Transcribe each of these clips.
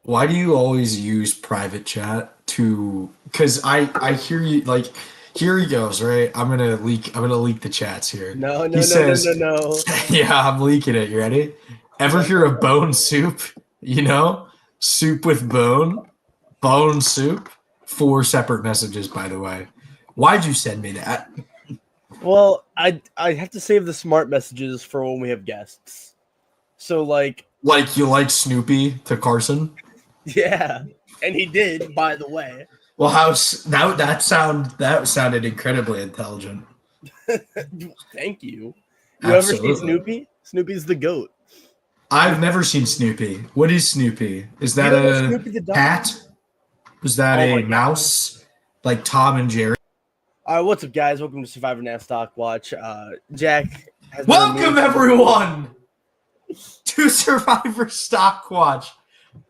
Why do you always use private chat to? Because I hear you like. Here he goes. Right. I'm gonna leak the chats here. No, He no, no, no, says, no, no. "Yeah, I'm leaking it. You ready? Ever hear of bone soup? You know, soup with bone soup. 4 separate messages, by the way. Why'd you send me that? Well, I have to save the smart messages for when we have guests. So like, Like you like Snoopy to Carson? yeah, and he did, by the way. Well, that sounded incredibly intelligent. Thank you. You ever see Absolutely. Snoopy? Snoopy's the goat. I've never seen Snoopy. What is Snoopy? Is You that don't know a Snoopy the dog? cat? Was that Oh my a god. mouse? Like Tom and Jerry? All right, what's up, guys? Welcome to Survivor Now StockWatch. Jack has been Welcome removed. everyone to Survivor Stockwatch,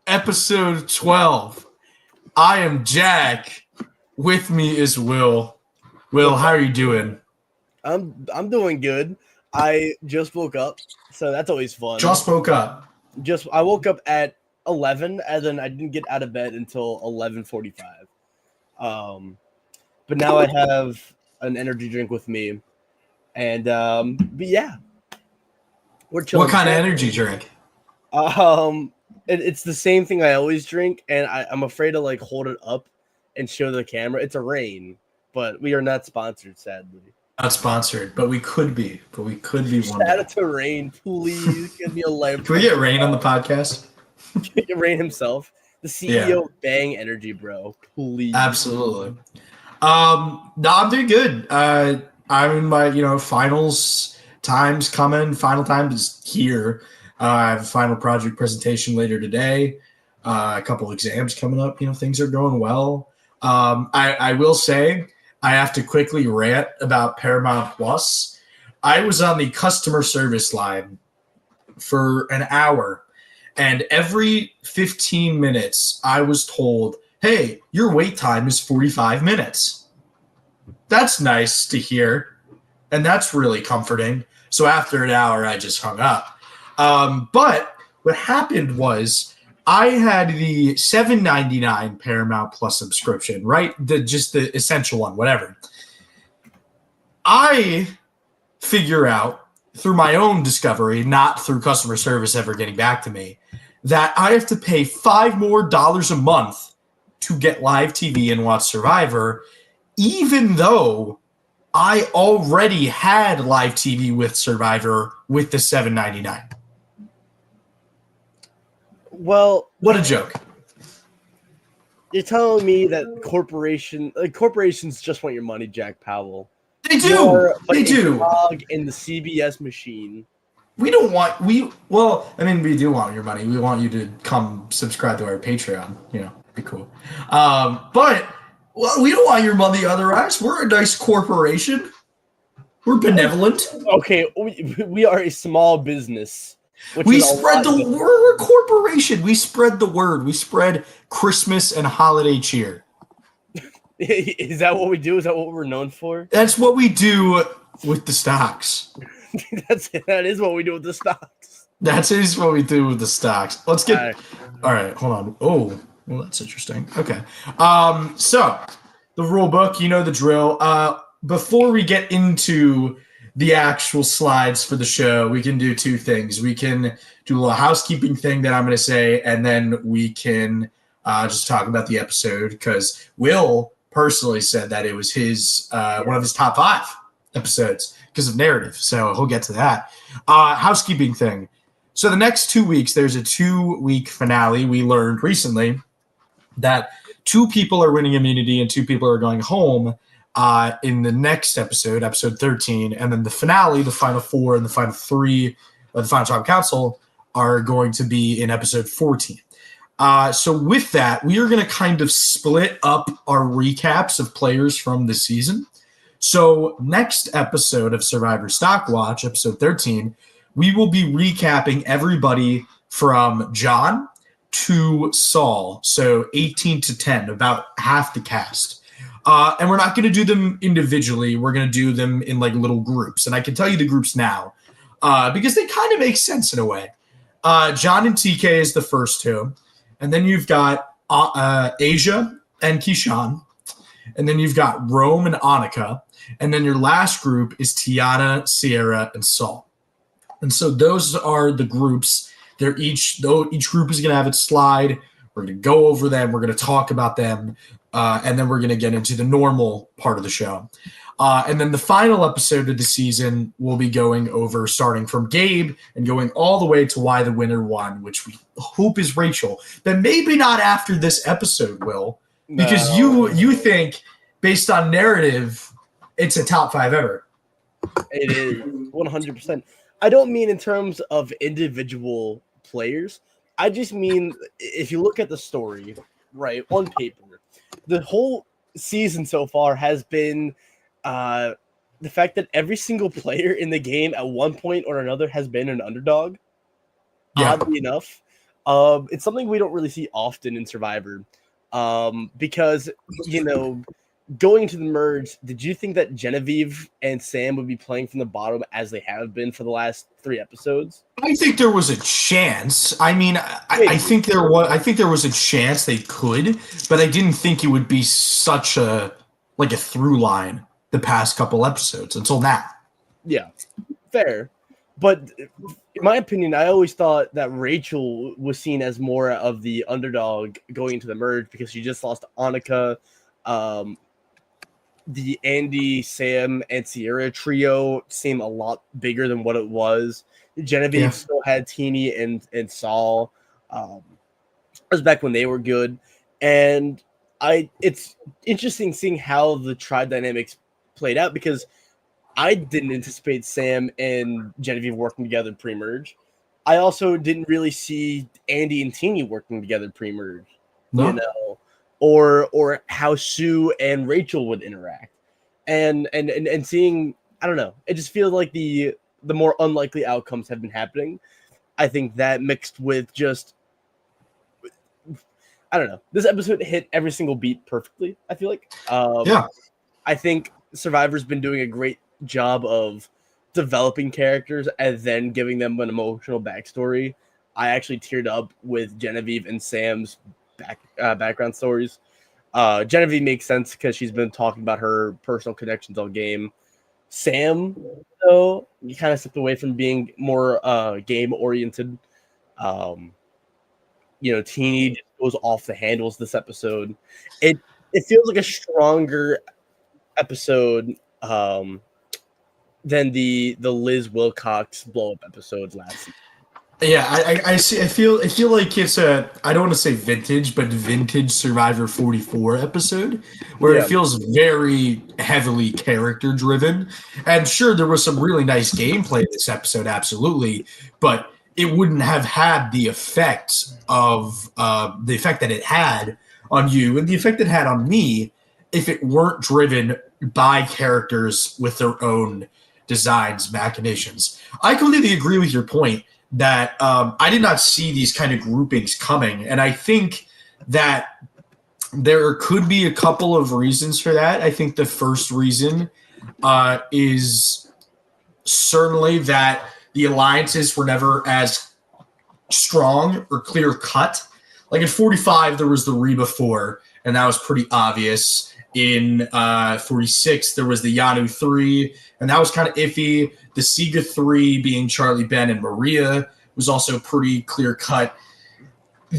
episode 12. I am Jack. With me is Will. Will, how are you doing? I'm doing good. I just woke up, so that's always fun. Just woke up. I woke up at 11, and then I didn't get out of bed until 11:45. But now I have an energy drink with me, and but yeah, we're chilling. What kind of energy drink? It's the same thing I always drink, and I'm afraid to like hold it up and show the camera. It's a Rain, but we are not sponsored, sadly. Not sponsored, but we could be. one Shout day. out to Rain, please give me a life. Can we get Rain on the podcast? Rain himself, the CEO of Bang Energy, bro. Please. Absolutely. No, I'm doing good. I'm in my, finals time's coming. Final time is here. I have a final project presentation later today. A couple exams coming up. Things are going well. I will say I have to quickly rant about Paramount Plus. I was on the customer service line for an hour, and every 15 minutes I was told, hey, your wait time is 45 minutes. That's nice to hear, and that's really comforting. So after an hour, I just hung up. But what happened was I had the $7.99 Paramount Plus subscription, right? Just the essential one, whatever. I figure out through my own discovery, not through customer service ever getting back to me, that I have to pay $5 more a month to get live TV and watch Survivor, even though I already had live TV with Survivor with the $7.99. Well, what a joke. You're telling me that corporations just want your money, Jack Powell. They do. They do. Dog in the CBS machine. We do want your money. We want you to come subscribe to our Patreon. Be cool. But we don't want your money otherwise. We're a nice corporation. We're benevolent. Okay, we are a small business. We're a corporation. We spread the word. We spread Christmas and holiday cheer. Is that what we do? Is that what we're known for? That's what we do with the stocks. That is what we do with the stocks. That is what we do with the stocks. Let's get. All right, hold on. Oh, well, that's interesting. Okay. So the rule book, you know the drill. Before we get into the actual slides for the show, we can do 2 things. We can do a little housekeeping thing that I'm going to say, and then we can just talk about the episode, because Will personally said that it was his one of his top 5 episodes because of narrative. So he'll get to that. Housekeeping thing. So the next 2 weeks, there's a 2-week finale. We learned recently that 2 people are winning immunity and 2 people are going home in the next episode 13, and then the finale, the final 4 and the final 3 of the Final Tribal Council are going to be in episode 14. So with that, we are going to kind of split up our recaps of players from the season. So next episode of Survivor Stockwatch, episode 13, we will be recapping everybody from John to Saul. So 18 to 10, about half the cast. And we're not going to do them individually. We're going to do them in like little groups. And I can tell you the groups now because they kind of make sense in a way. John and TK is the first 2. and then you've got Asia and Kishan, and then you've got Rome and Annika, and then your last group is Tiana, Sierra, and Saul. And so those are the groups. Each group is going to have its slide. We're going to go over them. We're going to talk about them, and then we're going to get into the normal part of the show. And then the final episode of the season will be going over starting from Gabe and going all the way to why the winner won, which we hope is Rachel. But maybe not after this episode, Will, because you think based on narrative, it's a top 5 ever. It is 100%. I don't mean in terms of individual players. I just mean if you look at the story, right, on paper, the whole season so far has been the fact that every single player in the game at one point or another has been an underdog. Yeah. Oddly enough, it's something we don't really see often in Survivor, because going to the merge, did you think that Genevieve and Sam would be playing from the bottom as they have been for the last 3 episodes? I think there was a chance. I mean, I think there was a chance they could, but I didn't think it would be such a through line the past couple episodes until now. Yeah, fair. But in my opinion, I always thought that Rachel was seen as more of the underdog going into the merge because she just lost Annika. The Andy, Sam, and Sierra trio seem a lot bigger than what it was. Genevieve still had Teeny and Saul. It was back when they were good. And it's interesting seeing how the tribe dynamics played out because I didn't anticipate Sam and Genevieve working together pre-merge. I also didn't really see Andy and Teeny working together pre-merge. No. Or how Sue and Rachel would interact. And seeing, I don't know, it just feels like the more unlikely outcomes have been happening. I think that mixed with just, I don't know, this episode hit every single beat perfectly, I feel like. I think Survivor's been doing a great job of developing characters and then giving them an emotional backstory. I actually teared up with Genevieve and Sam's background stories. Genevieve makes sense because she's been talking about her personal connections all game. Sam, though, you kind of stepped away from being more game oriented. Teeny just goes off the handles this episode. It feels like a stronger episode than the Liz Wilcox blow up episode last season. Yeah, I see. I feel like it's I don't want to say vintage, but vintage Survivor 44 episode where it feels very heavily character driven. And sure, there was some really nice gameplay in this episode, absolutely, but it wouldn't have had the effect that it had on you and the effect it had on me if it weren't driven by characters with their own designs, machinations. I completely agree with your point that I did not see these kind of groupings coming. And I think that there could be a couple of reasons for that. I think the first reason is certainly that the alliances were never as strong or clear cut. Like in 45, there was the Reba 4, and that was pretty obvious. In 46, there was the Yanu 3, and that was kind of iffy. The Siga 3 being Charlie, Ben, and Maria was also pretty clear cut.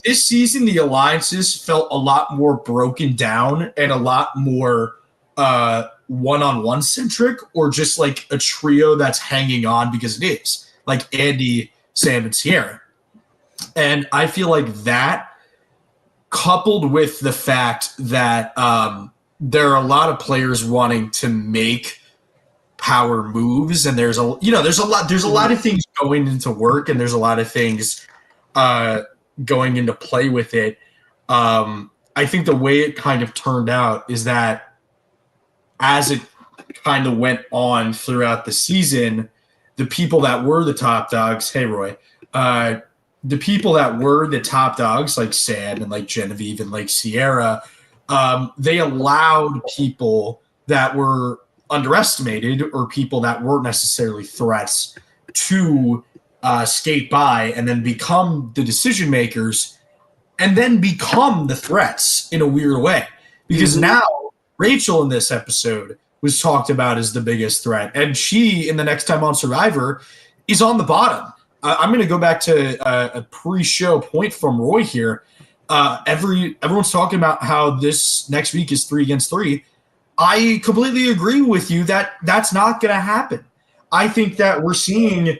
This season, the alliances felt a lot more broken down and a lot more one-on-one centric, or just like a trio that's hanging on because it is, like Andy, Sam, and Sierra. And I feel like that, coupled with the fact that there are a lot of players wanting to make power moves, and there's a lot of things going into work, and there's a lot of things going into play with it. I think the way it kind of turned out is that as it kind of went on throughout the season, the people that were the top dogs, hey Roy, the people that were the top dogs like Sam and like Genevieve and like Sierra, they allowed people that were underestimated or people that weren't necessarily threats to skate by and then become the decision makers and then become the threats in a weird way. Because now Rachel in this episode was talked about as the biggest threat, and she, in the next time on Survivor, is on the bottom. I'm going to go back to a pre-show point from Roy here. Everyone's talking about how this next week is 3 against 3. I completely agree with you that that's not going to happen. I think that we're seeing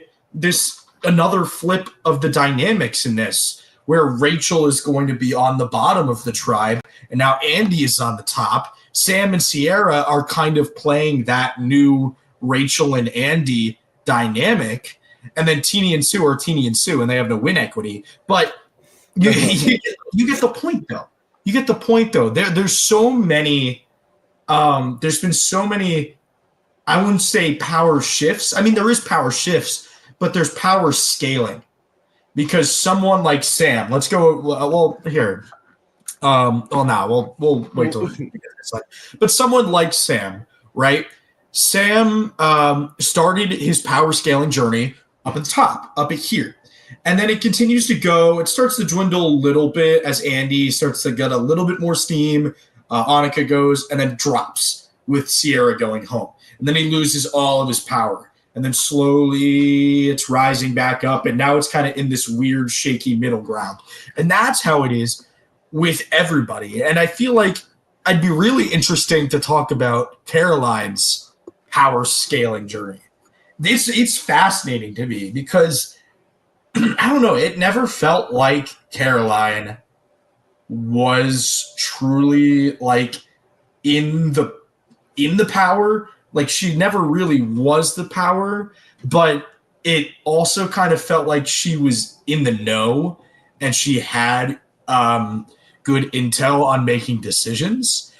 another flip of the dynamics in this, where Rachel is going to be on the bottom of the tribe, and now Andy is on the top. Sam and Sierra are kind of playing that new Rachel and Andy dynamic, and then Teenie and Sue are Teenie and Sue, and they have no win equity. But you get the point, though. You get the point, though. There's so many. There's been so many. I wouldn't say power shifts. I mean, there is power shifts, but there's power scaling, because someone like Sam. Let's go. Well, here. We'll wait till. But someone like Sam, right? Sam started his power scaling journey up at the top, up at here. And then it continues to go. It starts to dwindle a little bit as Andy starts to get a little bit more steam. Annika goes and then drops with Sierra going home. And then he loses all of his power. And then slowly it's rising back up. And now it's kind of in this weird, shaky middle ground. And that's how it is with everybody. And I feel like I'd be really interesting to talk about Caroline's power scaling journey. It's fascinating to me because I don't know, it never felt like Caroline was truly like in the power. Like, she never really was the power, but it also kind of felt like she was in the know and she had good intel on making decisions.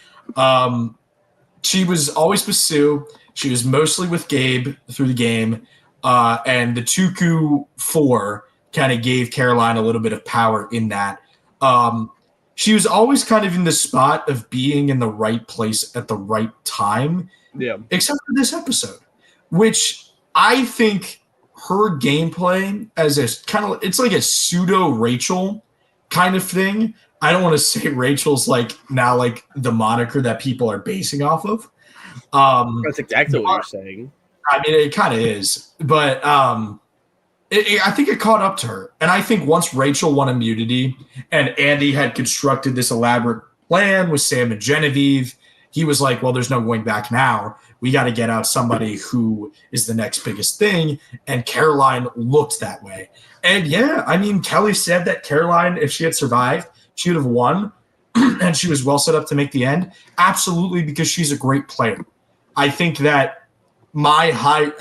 She was always with Sue. She was mostly with Gabe through the game. And the Tuku 4 kind of gave Caroline a little bit of power in that. She was always kind of in the spot of being in the right place at the right time. Yeah. Except for this episode, which I think her gameplay as a kind of, it's like a pseudo Rachel kind of thing. I don't want to say Rachel's like now like the moniker that people are basing off of. That's exactly what you're saying. I mean, it kind of is, but I think it caught up to her. And I think once Rachel won immunity and Andy had constructed this elaborate plan with Sam and Genevieve, he was like, well, there's no going back now. We got to get out somebody who is the next biggest thing. And Caroline looked that way. And yeah, I mean, Kelly said that Caroline, if she had survived, she would have won. And she was well set up to make the end. Absolutely, because she's a great player. I think that my high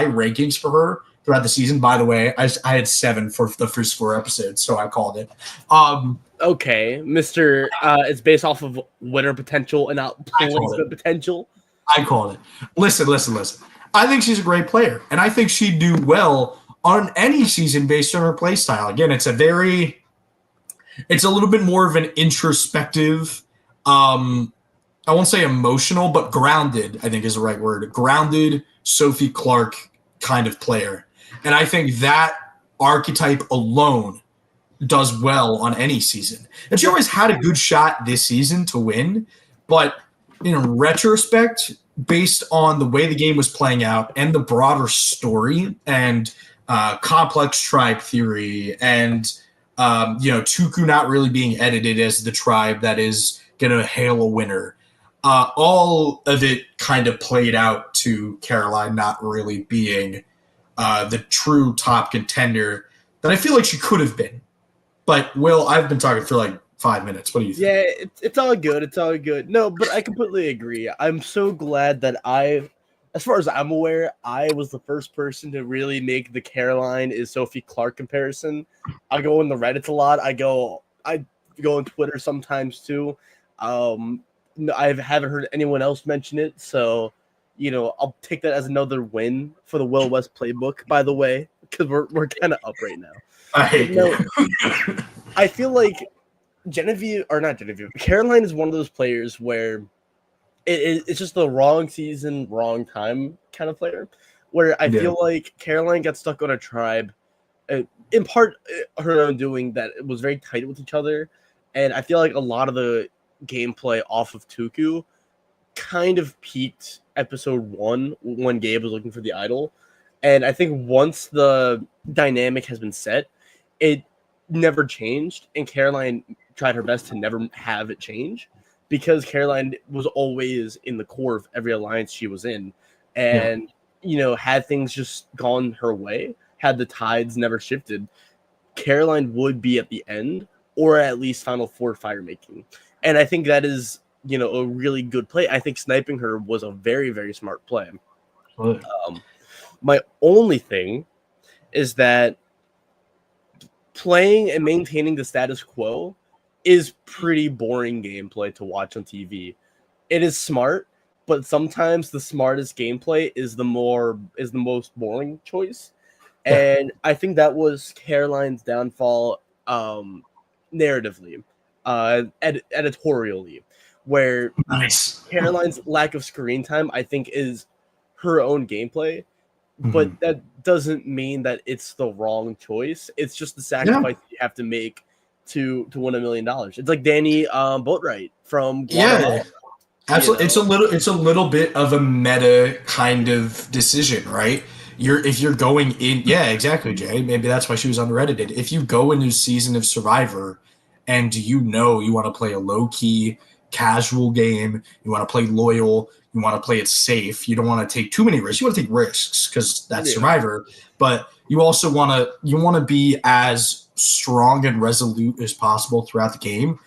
rankings for her throughout the season, by the way, I had 7 for the first 4 episodes, so I called it. Okay, Mr. It's based off of winner potential and not placement potential. I called it. Listen. I think she's a great player, and I think she'd do well on any season based on her play style. Again, it's a little bit more of an introspective, I won't say emotional, but grounded, I think is the right word. Grounded Sophie Clark kind of player. And I think that archetype alone does well on any season. And she always had a good shot this season to win, but in retrospect, based on the way the game was playing out and the broader story and complex tribe theory and Tuku not really being edited as the tribe that is going to hail a winner, all of it kind of played out to Caroline not really being the true top contender that I feel like she could have been. But, Will, I've been talking for like 5 minutes. What do you think? Yeah, it's all good. It's all good. No, but I completely agree. I'm so glad that as far as I'm aware, I was the first person to really make the Caroline is Sophie Clark comparison. I go in the Reddits a lot. I go on Twitter sometimes too. I haven't heard anyone else mention it, so I'll take that as another win for the Will West playbook. By the way, because we're kind of up right now. I hate it. I feel like Caroline is one of those players where it's just the wrong season, wrong time kind of player. Where I feel like Caroline got stuck on a tribe in part her own doing, that it was very tight with each other. And I feel like a lot of the gameplay off of Tuku kind of peaked episode 1 when Gabe was looking for the idol. And I think once the dynamic has been set, it never changed. And Caroline tried her best to never have it change, because Caroline was always in the core of every alliance she was in. And, had things just gone her way, had the tides never shifted, Caroline would be at the end, or at least Final Four fire making. And I think that is, a really good play. I think sniping her was a very, very smart play. My only thing is that playing and maintaining the status quo is pretty boring gameplay to watch on TV. It is smart, but sometimes the smartest gameplay is the most boring choice. And I think that was Caroline's downfall, narratively, editorially, where Caroline's lack of screen time, I think, is her own gameplay, but that doesn't mean that it's the wrong choice. It's just the sacrifice you have to make to win $1 million. It's like Danny Boatwright from Guatemala. Absolutely. It's a little bit of a meta kind of decision, right? If you're going in, exactly, Jay. Maybe that's why she was unreddited. If you go into season of Survivor and you want to play a low key, casual game, you want to play loyal, you want to play it safe, you don't want to take too many risks. You want to take risks because that's Survivor, but you also want to be as strong and resolute as possible throughout the game.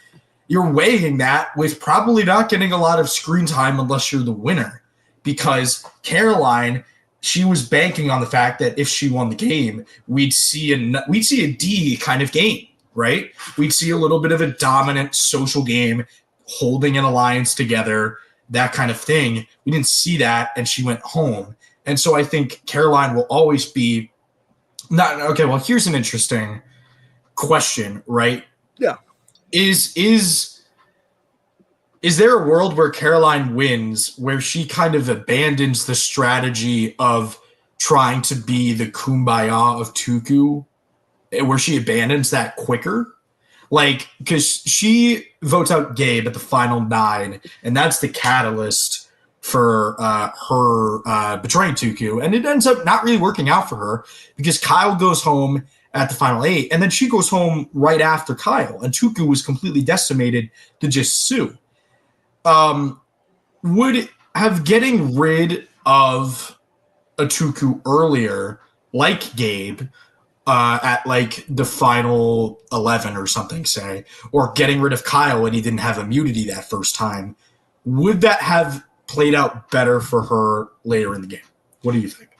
You're weighing that with probably not getting a lot of screen time unless you're the winner, because Caroline, she was banking on the fact that if she won the game, we'd see a D kind of game, right? We'd see a little bit of a dominant social game, holding an alliance together, that kind of thing. We didn't see that, and she went home. And so I think Caroline will always be not okay. Well, here's an interesting question, right? Yeah. Is there a world where Caroline wins, where she kind of abandons the strategy of trying to be the kumbaya of Tuku, where she abandons that quicker? Like, because she votes out Gabe at the final 9, and that's the catalyst for her betraying Tuku. And it ends up not really working out for her, because Kyle goes home at the final 8, and then she goes home right after Kyle, and Tuku was completely decimated to just sue. Would have getting rid of a Tuku earlier, like Gabe, at like the final 11 or something, say, or getting rid of Kyle when he didn't have immunity that first time, would that have played out better for her later in the game? What do you think?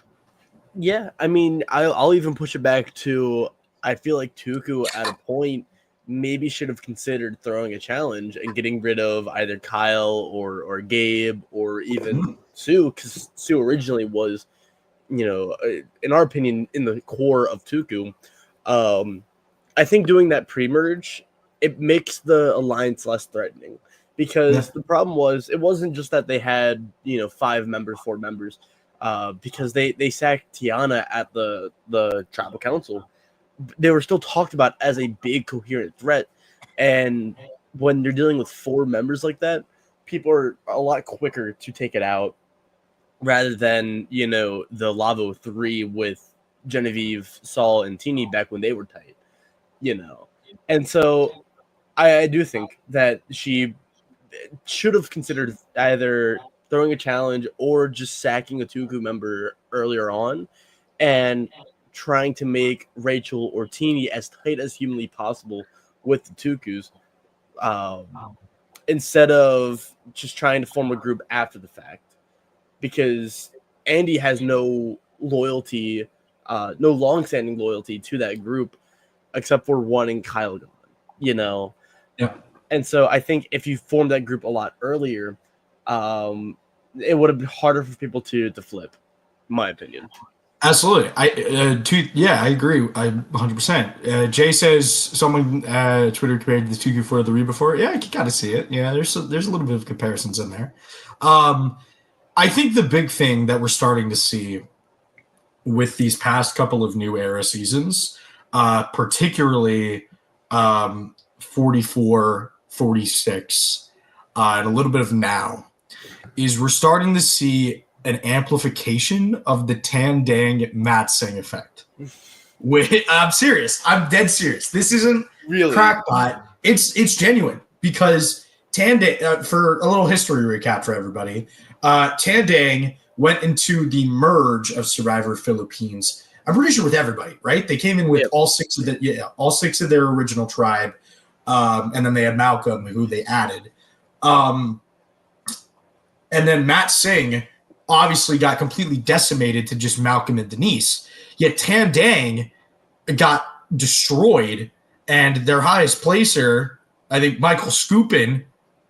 Yeah, I mean, I'll even push it back to, I feel like Tuku at a point maybe should have considered throwing a challenge and getting rid of either Kyle or Gabe or even Sue, because Sue originally was, in our opinion, in the core of Tuku. I think doing that pre-merge, it makes the alliance less threatening, because the problem was, it wasn't just that they had 4 members, because they sacked Tiana at the tribal council. They were still talked about as a big coherent threat, and when you're dealing with 4 members like that, people are a lot quicker to take it out, rather than the Lavo 3 with Genevieve, Saul, and Teeny back when they were tight, And so I do think that she should have considered either throwing a challenge or just sacking a Tuku member earlier on, and trying to make Rachel or Teeny as tight as humanly possible with the Tukus, instead of just trying to form a group after the fact, because Andy has no loyalty, no long-standing loyalty to that group, except for wanting Kyle gone, Yeah. And so I think if you formed that group a lot earlier, it would have been harder for people to flip, in my opinion. Absolutely. I agree. 100%. Jay says someone Twitter compared the 2Q4 to the Reba 4. Yeah, you got to see it. Yeah, there's a little bit of comparisons in there. I think the big thing that we're starting to see with these past couple of new era seasons, particularly 44, 46, and a little bit of now, is we're starting to see an amplification of the Tan Dang Mat Sing effect. I'm serious. I'm dead serious. This isn't Really? crackpot. It's genuine because Tan Dang, for a little history recap for everybody, Tan Dang went into the merge of Survivor Philippines. I'm pretty sure with everybody, right? They came in with all six of their original tribe, and then they had Malcolm, who they added. And then Mat Sing obviously got completely decimated to just Malcolm and Denise. Yet Tan Dang got destroyed, and their highest placer, I think Michael Scoopin,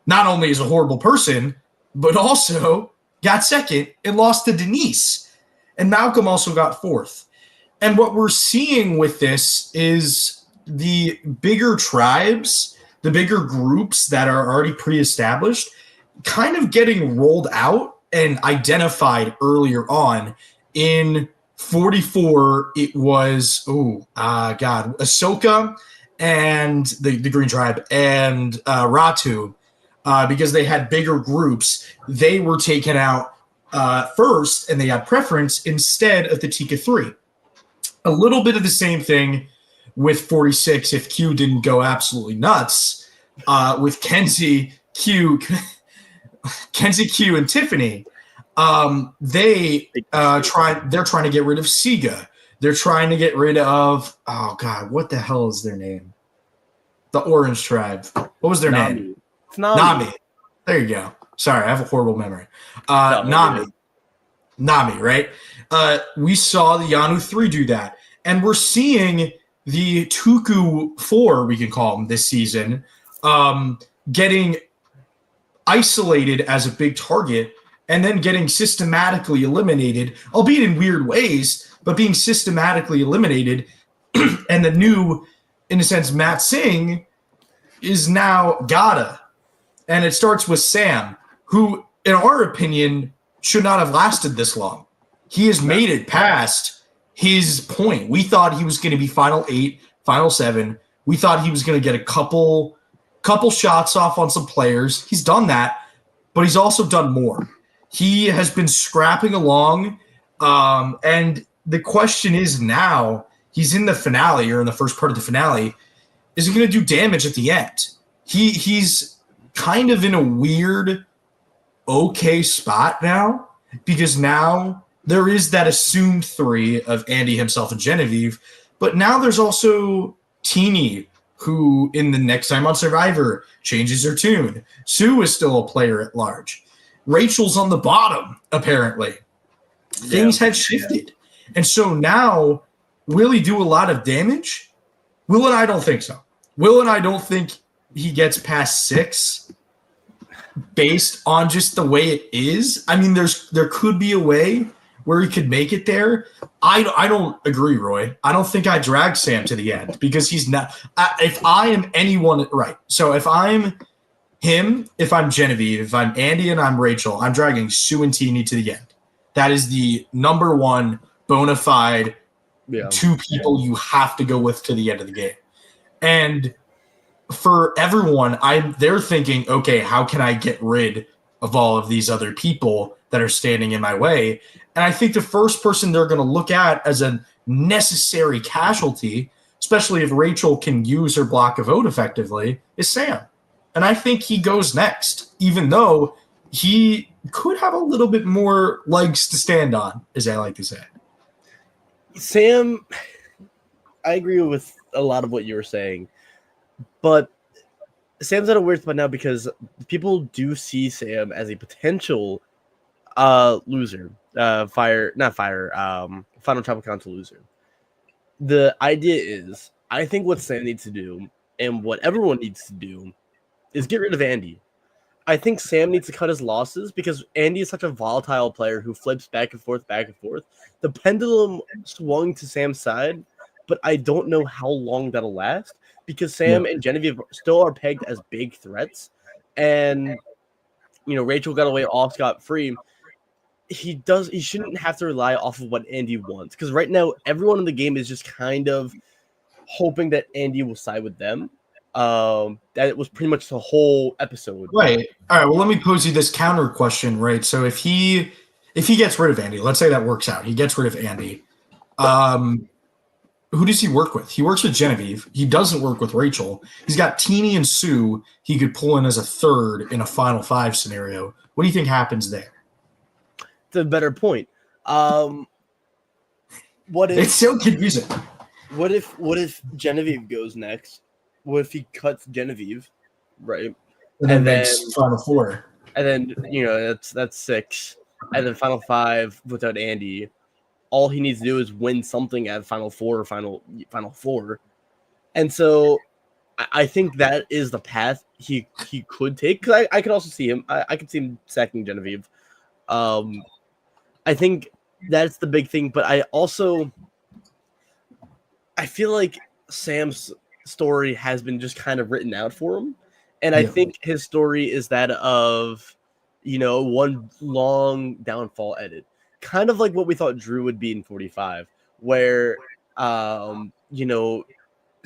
not only is a horrible person, but also got second and lost to Denise. And Malcolm also got fourth. And what we're seeing with this is the bigger tribes, the bigger groups that are already pre-established, kind of getting rolled out and identified earlier on. In 44, it was Ahsoka and the Green Tribe and Ratu, because they had bigger groups. They were taken out first, and they had preference instead of the Tika 3. A little bit of the same thing with 46 if Q didn't go absolutely nuts with Kenzie Q, and Tiffany. They're trying to get rid of Siga. They're trying to get rid of what the hell is their name? The Orange Tribe. What was their name? Nami. There you go. Sorry, I have a horrible memory. Nami, right? We saw the Yanu 3 do that. And we're seeing the Tuku 4, we can call them this season, getting isolated as a big target and then getting systematically eliminated, albeit in weird ways, but being systematically eliminated. And the new, in a sense, Mat Sing is now Gata. And it starts with Sam, who, in our opinion, should not have lasted this long. He has made it past his point. We thought he was going to be final 8, final 7. We thought he was going to get a couple shots off on some players. He's done that, but he's also done more. He has been scrapping along, and the question is now, he's in the finale, or in the first part of the finale, is he going to do damage at the end? He's kind of in a weird, okay spot now, because now there is that assumed 3 of Andy, himself, and Genevieve, but now there's also Teeny, who in the next time on Survivor changes her tune. Sue is still a player at large. Rachel's on the bottom, apparently. Things have shifted. And so now, will he do a lot of damage? Will and I don't think so. Will and I don't think he gets past 6 based on just the way it is. I mean, there could be a way where he could make it there. I don't agree, Roy. I don't think I drag Sam to the end because he's not. If I am anyone, right. So if I'm him, if I'm Genevieve, if I'm Andy and I'm Rachel, I'm dragging Sue and Teeny to the end. That is the number one bona fide 2 people you have to go with to the end of the game. And for everyone, they're thinking, okay, how can I get rid of all of these other people that are standing in my way? And I think the first person they're going to look at as a necessary casualty, especially if Rachel can use her block of vote effectively, is Sam. And I think he goes next, even though he could have a little bit more legs to stand on, as I like to say. Sam, I agree with a lot of what you were saying, but Sam's at a weird spot now because people do see Sam as a potential loser. Final tribal council loser. The idea is, I think what Sam needs to do and what everyone needs to do is get rid of Andy. I think Sam needs to cut his losses because Andy is such a volatile player who flips back and forth, back and forth. The pendulum swung to Sam's side, but I don't know how long that'll last because Sam and Genevieve still are pegged as big threats. And, Rachel got away all scot-free. He shouldn't have to rely off of what Andy wants because right now everyone in the game is just kind of hoping that Andy will side with them. That was pretty much the whole episode. Right. All right. Well, let me pose you this counter question, right? So if he gets rid of Andy, let's say that works out. He gets rid of Andy. Who does he work with? He works with Genevieve. He doesn't work with Rachel. He's got Teeny and Sue he could pull in as a third in a Final Five scenario. What do you think happens there? It's a better point. What if it's so confusing? What if Genevieve goes next? What if he cuts Genevieve, right? And then makes Final Four. And then that's 6. And then Final 5 without Andy. All he needs to do is win something at Final Four or Final 4. And so I think that is the path he could take. Because I could also see him. I could see him sacking Genevieve. I think that's the big thing. But I feel like Sam's story has been just kind of written out for him. And I think his story is that of, one long downfall edit. Kind of like what we thought Drew would be in 45, where, Sam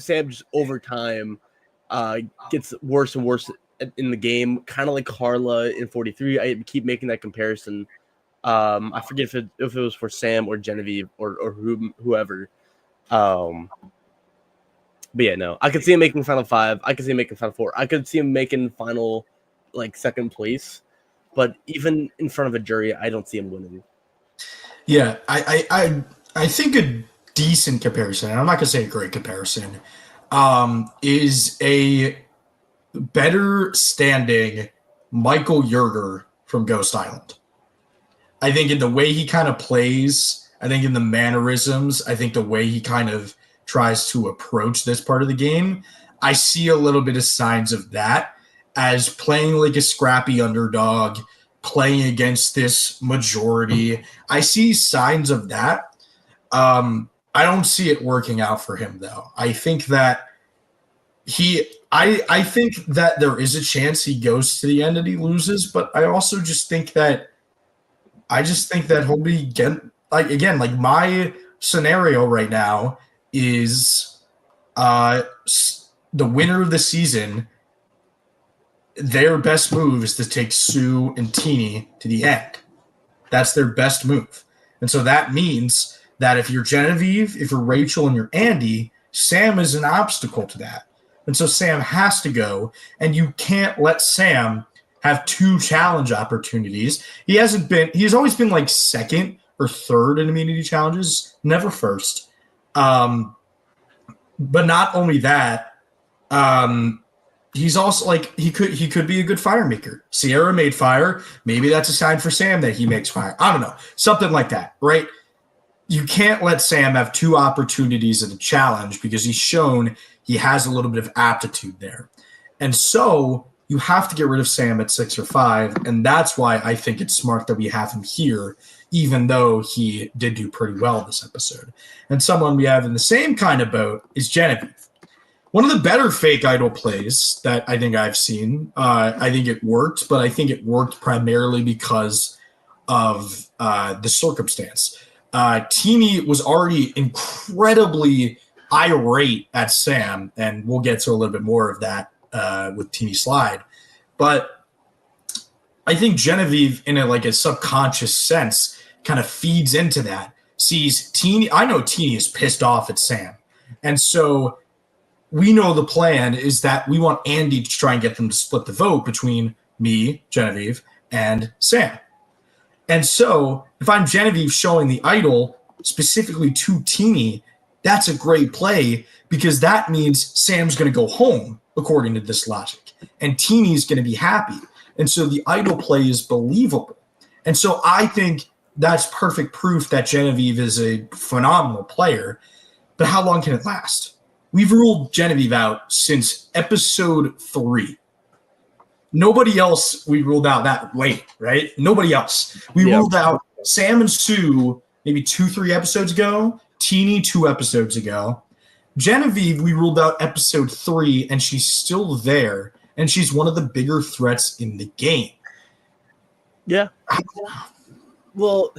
just over time gets worse and worse in the game, kind of like Carla in 43. I keep making that comparison. I forget if it was for Sam or Genevieve or whoever. But yeah, no, I could see him making Final 5. I could see him making Final 4. I could see him making final, second place. But even in front of a jury, I don't see him winning. Yeah, I think a decent comparison, and I'm not going to say a great comparison, is a better standing Michael Yerger from Ghost Island. I think in the way he kind of plays, I think in the mannerisms, I think the way he kind of tries to approach this part of the game, I see a little bit of signs of that as playing like a scrappy underdog, playing against this majority. I see signs of that. I don't see it working out for him, though. I think that I think that there is a chance he goes to the end and he loses, but I also just think that he'll be again, my scenario right now is the winner of the season. Their best move is to take Sue and Teeny to the end. That's their best move. And so that means that if you're Genevieve, if you're Rachel, and you're Andy, Sam is an obstacle to that. And so Sam has to go, and you can't let Sam have 2 challenge opportunities. He's always been second or third in immunity challenges, never first. But not only that, he's also he could be a good fire maker. Sierra made fire. Maybe that's a sign for Sam that he makes fire. I don't know. Something like that, right? You can't let Sam have 2 opportunities at a challenge because he's shown he has a little bit of aptitude there. And so you have to get rid of Sam at 6 or 5. And that's why I think it's smart that we have him here, even though he did do pretty well this episode. And someone we have in the same kind of boat is Genevieve. One of the better fake idol plays that I think I've seen, I think it worked, but I think it worked primarily because of the circumstance. Teeny was already incredibly irate at Sam, and we'll get to a little bit more of that with Teeny Slide. But I think Genevieve, in a subconscious sense, kind of feeds into that. Sees Teeny. I know Teeny is pissed off at Sam, and so we know the plan is that we want Andy to try and get them to split the vote between me, Genevieve, and Sam. And so if I'm Genevieve showing the idol specifically to Teeny, that's a great play because that means Sam's going to go home, according to this logic, and Teeny's going to be happy. And so the idol play is believable. And so I think that's perfect proof that Genevieve is a phenomenal player. But how long can it last? We've ruled Genevieve out since episode 3. Nobody else we ruled out that late, right? Nobody else. We ruled out Sam and Sue maybe 2-3 episodes ago, Teeny 2 episodes ago. Genevieve, we ruled out episode 3, and she's still there, and she's one of the bigger threats in the game. Yeah. Well,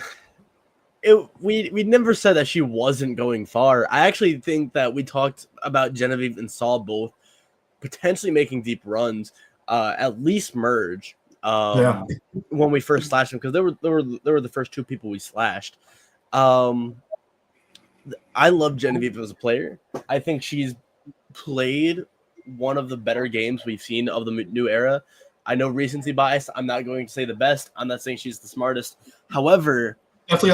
we never said that she wasn't going far. I actually think that we talked about Genevieve and Saul both potentially making deep runs, at least merge. When we first slashed them, because they were the first two people we slashed. I love Genevieve as a player. I think she's played one of the better games we've seen of the new era. I know recency bias. I'm not going to say the best. I'm not saying she's the smartest. However, definitely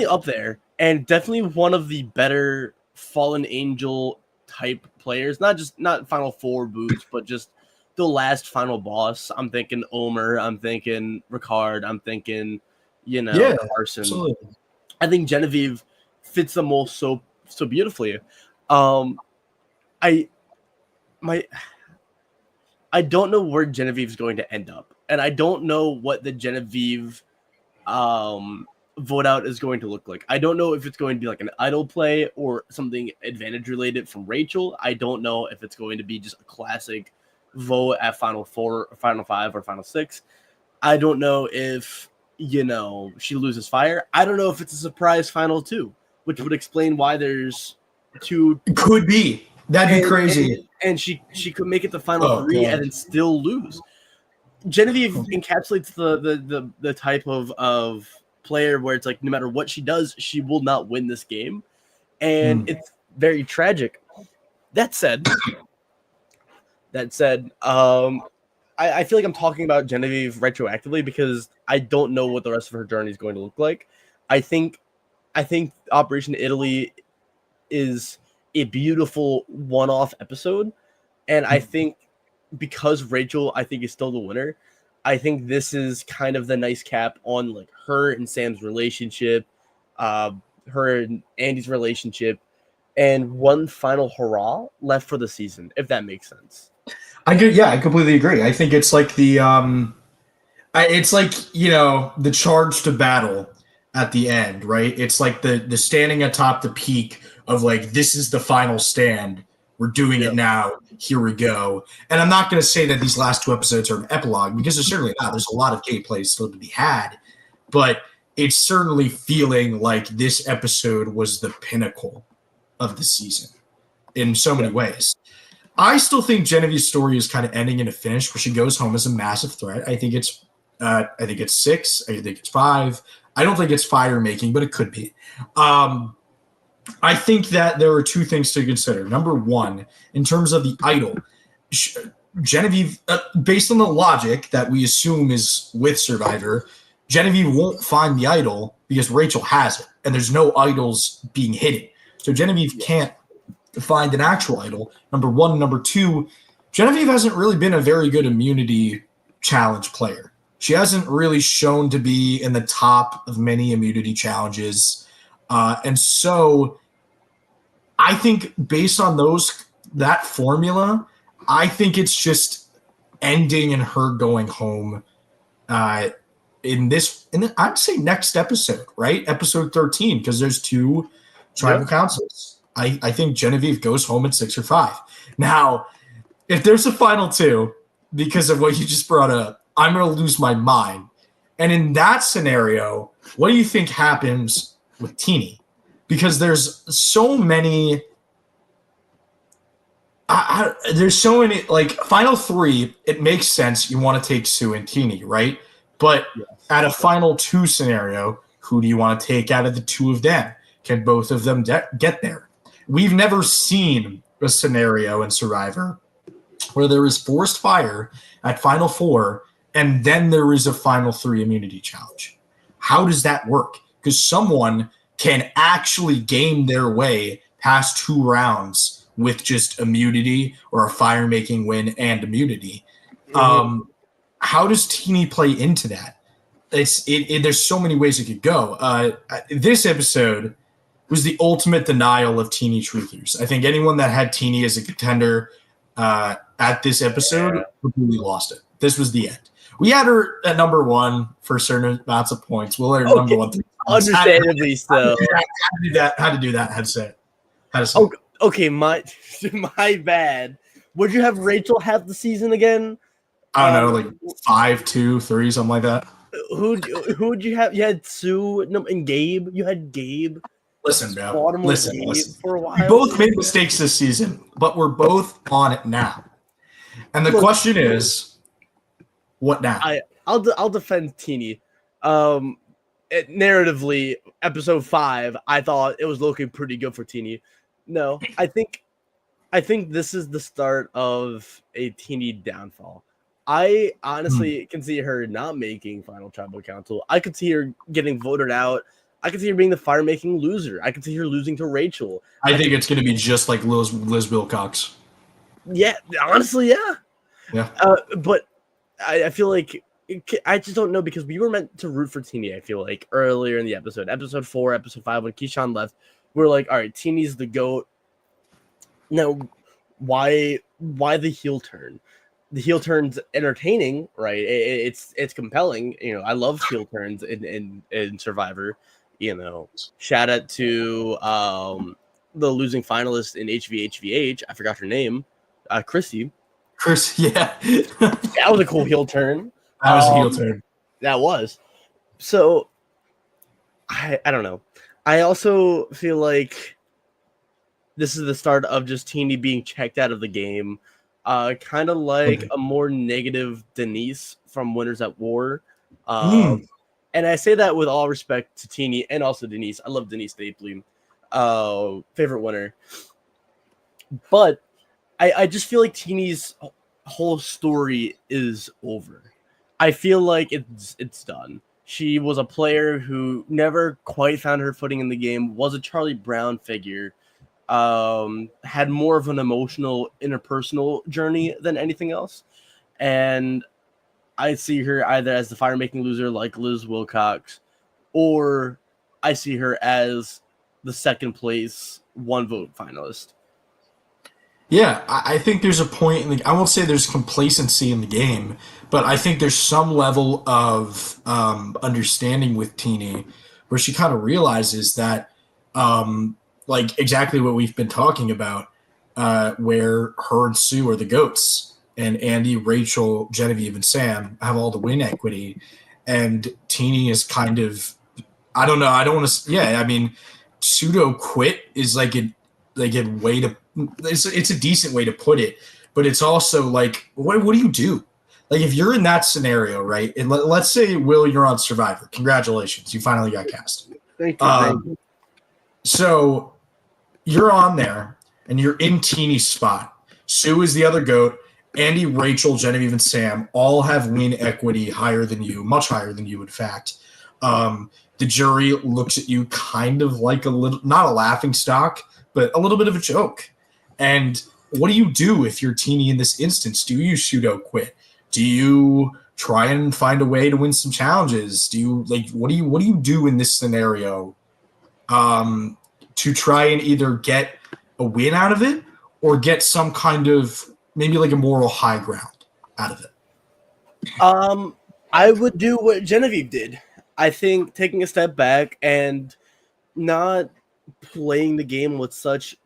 up there, and definitely one of the better Fallen Angel type players. Not Final Four boots, but just the last final boss. I'm thinking Omer. I'm thinking Ricard. I'm thinking, Carson. Absolutely. I think Genevieve fits the mold so beautifully. I don't know where Genevieve's going to end up, and I don't know what the Genevieve vote out is going to look like. I don't know if it's going to be like an idle play or something advantage related from Rachel. I don't know if it's going to be just a classic vote at Final Four, or Final Five, or Final Six. I don't know if she loses fire. I don't know if it's a surprise Final Two, which would explain why there's two. It could be. That'd be crazy. And she could make it to Final Three and then still lose. Genevieve encapsulates the type of player where it's like no matter what she does, she will not win this game, and it's very tragic. That said, I feel like I'm talking about Genevieve retroactively because I don't know what the rest of her journey is going to look like. I think Operation Italy is a beautiful one-off episode, and I think because Rachel, I think, is still the winner, I think this is kind of the nice cap on like her and Sam's relationship, her and Andy's relationship, and one final hurrah left for the season, if that makes sense. I completely agree. I think it's like the the charge to battle at the end, right? It's like the standing atop the peak of like, this is the final stand. We're doing it now. Here we go. And I'm not going to say that these last two episodes are an epilogue because there's certainly not. There's a lot of gameplay still to be had, but it's certainly feeling like this episode was the pinnacle of the season in so many ways. I still think Genevieve's story is kind of ending in a finish where she goes home as a massive threat. I think it's 6. I think it's 5. I don't think it's fire making, but it could be. I think that there are two things to consider. Number one, in terms of the idol, Genevieve, based on the logic that we assume is with Survivor, Genevieve won't find the idol because Rachel has it, and there's no idols being hidden. So Genevieve can't find an actual idol, number one. Number two, Genevieve hasn't really been a very good immunity challenge player. She hasn't really shown to be in the top of many immunity challenges. And so I think based on that formula, I think it's just ending and her going home I'd say next episode, right? Episode 13, because there's 2 tribal councils. I think Genevieve goes home at 6 or 5. Now, if there's a final 2, because of what you just brought up, I'm going to lose my mind. And in that scenario, what do you think happens with Teenie? Because there's so many like final 3, it makes sense you want to take Sue and Teenie, right? But at a final 2 scenario, who do you want to take out of the 2 of them? Can both of them get there? We've never seen a scenario in Survivor where there is forced fire at final 4 and then there is a final 3 immunity challenge. How does that work? Because someone can actually game their way past 2 rounds with just immunity or a fire-making win and immunity. How does Teenie play into that? There's so many ways it could go. This episode was the ultimate denial of Teenie truthers. I think anyone that had Teenie as a contender at this episode completely lost it. This was the end. We had her at number 1 for certain amounts of points. We'll let her number 1. Understandably so. How to do that. How to say it. Okay, my bad. Would you have Rachel have the season again? I don't know, like 5, 2, 3, something like that. Who'd you have? You had Sue and Gabe. You had Gabe. Listen, bro. Bottom with Listen, Gabe listen. for a We while. both made mistakes this season, but we're both on it now. And the question is, what now? I'll defend Teeny. Narratively, episode 5, I thought it was looking pretty good for Teeny. No, I think this is the start of a Teeny downfall. I honestly can see her not making final tribal council. I could see her getting voted out. I could see her being the fire-making loser. I could see her losing to Rachel. I think it's going to be just like Liz Wilcox. Yeah, honestly, yeah. Yeah. But I feel like I just don't know because we were meant to root for Teeny. I feel like earlier in the episode 4, episode 5, when Keyshawn left, we are like, all right, Teeny's the GOAT. Now, why the heel turn? The heel turn's entertaining, right? It's compelling. You know, I love heel turns in Survivor. You know, shout out to the losing finalist in HVHVH. I forgot her name, Chrissy. Chris, yeah. That was a cool heel turn. That was a heel turn. That was. So, I don't know. I also feel like this is the start of just Teeny being checked out of the game. Kind of like a more negative Denise from Winners at War. And I say that with all respect to Teeny and also Denise. I love Denise deeply. Favorite winner. But I just feel like Teeny's whole story is over. I feel like it's done. She was a player who never quite found her footing in the game, was a Charlie Brown figure, had more of an emotional, interpersonal journey than anything else. And I see her either as the fire-making loser like Liz Wilcox, or I see her as the second place, 1 vote finalist. Yeah, I think there's a point in I won't say there's complacency in the game, but I think there's some level of understanding with Teeny where she kind of realizes that, like exactly what we've been talking about, where her and Sue are the GOATs, and Andy, Rachel, Genevieve, and Sam have all the win equity, and Teeny is kind of, I don't know, I don't want to, yeah, I mean, pseudo quit is like a way to, it's a decent way to put it, but it's also like, what do you do? Like if you're in that scenario, right? And let's say, Will, you're on Survivor. Congratulations, you finally got cast. Thank you. So you're on there, and you're in Teeny's spot. Sue is the other GOAT. Andy, Rachel, Genevieve, and Sam all have win equity higher than you, much higher than you, in fact. The jury looks at you kind of like a little, not a laughing stock, but a little bit of a joke. And what do you do if you're Teeny in this instance? Do you pseudo quit? Do you try and find a way to win some challenges? Do you what do you do in this scenario to try and either get a win out of it or get some kind of maybe like a moral high ground out of it? I would do what Genevieve did. I think taking a step back and not playing the game with such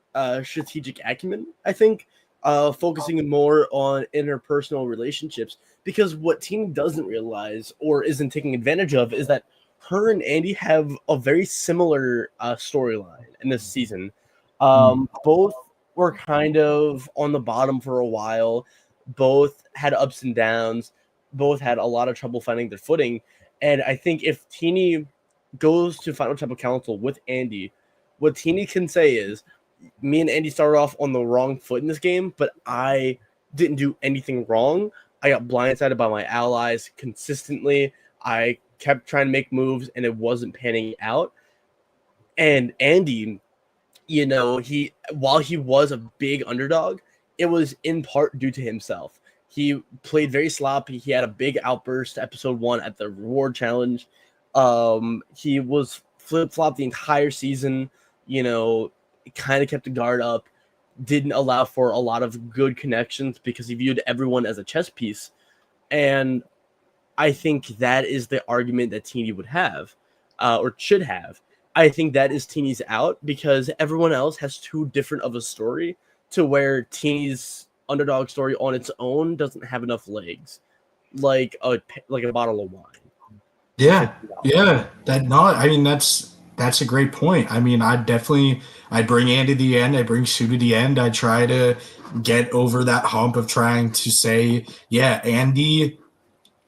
strategic acumen. I think focusing more on interpersonal relationships, because what Teeny doesn't realize or isn't taking advantage of is that her and Andy have a very similar storyline in this season. Both were kind of on the bottom for a while. Both had ups and downs. Both had a lot of trouble finding their footing. And I think if Teeny goes to Final Tribal Council with Andy, what Teeny can say is, me and Andy started off on the wrong foot in this game, but I didn't do anything wrong. I got blindsided by my allies consistently. I kept trying to make moves, and it wasn't panning out. And Andy, you know, while he was a big underdog, it was in part due to himself. He played very sloppy. He had a big outburst episode 1 at the reward challenge. He was flip-flopped the entire season, you know, kind of kept the guard up, didn't allow for a lot of good connections because he viewed everyone as a chess piece. And I think that is the argument that Teeny would have, or should have. I think that is Teeny's out because everyone else has too different of a story to where Teeny's underdog story on its own doesn't have enough legs, like a bottle of wine. Yeah, yeah. That's a great point. I mean, I'd bring Andy to the end. I bring Sue to the end. I try to get over that hump of trying to say, yeah, Andy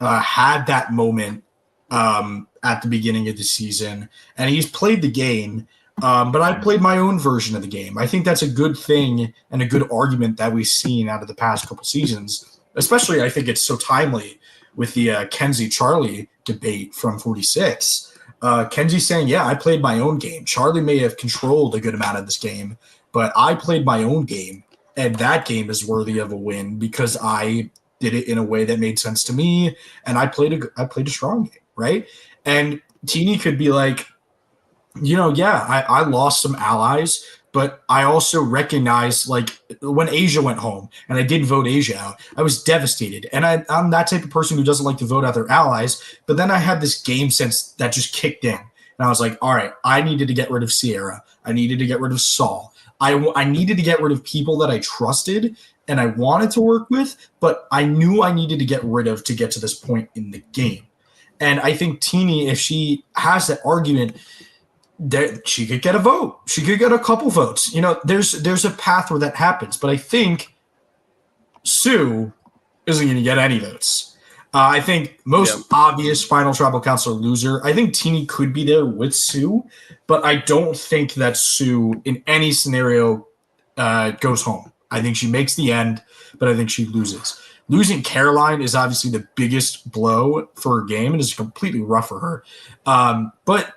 had that moment at the beginning of the season, and he's played the game. But I played my own version of the game. I think that's a good thing and a good argument that we've seen out of the past couple seasons. Especially, I think it's so timely with the Kenzie Charlie debate from 46. Kenzie saying, "Yeah, I played my own game. Charlie may have controlled a good amount of this game, but I played my own game, and that game is worthy of a win because I did it in a way that made sense to me, and I played a strong game, right?" And Teeny could be like, yeah, I lost some allies, but I also recognize like when Asia went home and I did vote Asia out, I was devastated. And I'm that type of person who doesn't like to vote out their allies. But then I had this game sense that just kicked in. And I was like, all right, I needed to get rid of Sierra. I needed to get rid of Saul. I needed to get rid of people that I trusted and I wanted to work with, but I knew I needed to get rid of to get to this point in the game. And I think Teeny, if she has that argument, that she could get a vote. She could get a couple votes. There's a path where that happens. But I think Sue isn't going to get any votes. I think most obvious final tribal council loser. I think Teeny could be there with Sue, but I don't think that Sue in any scenario goes home. I think she makes the end, but I think she loses. Losing Caroline is obviously the biggest blow for her game and is completely rough for her. But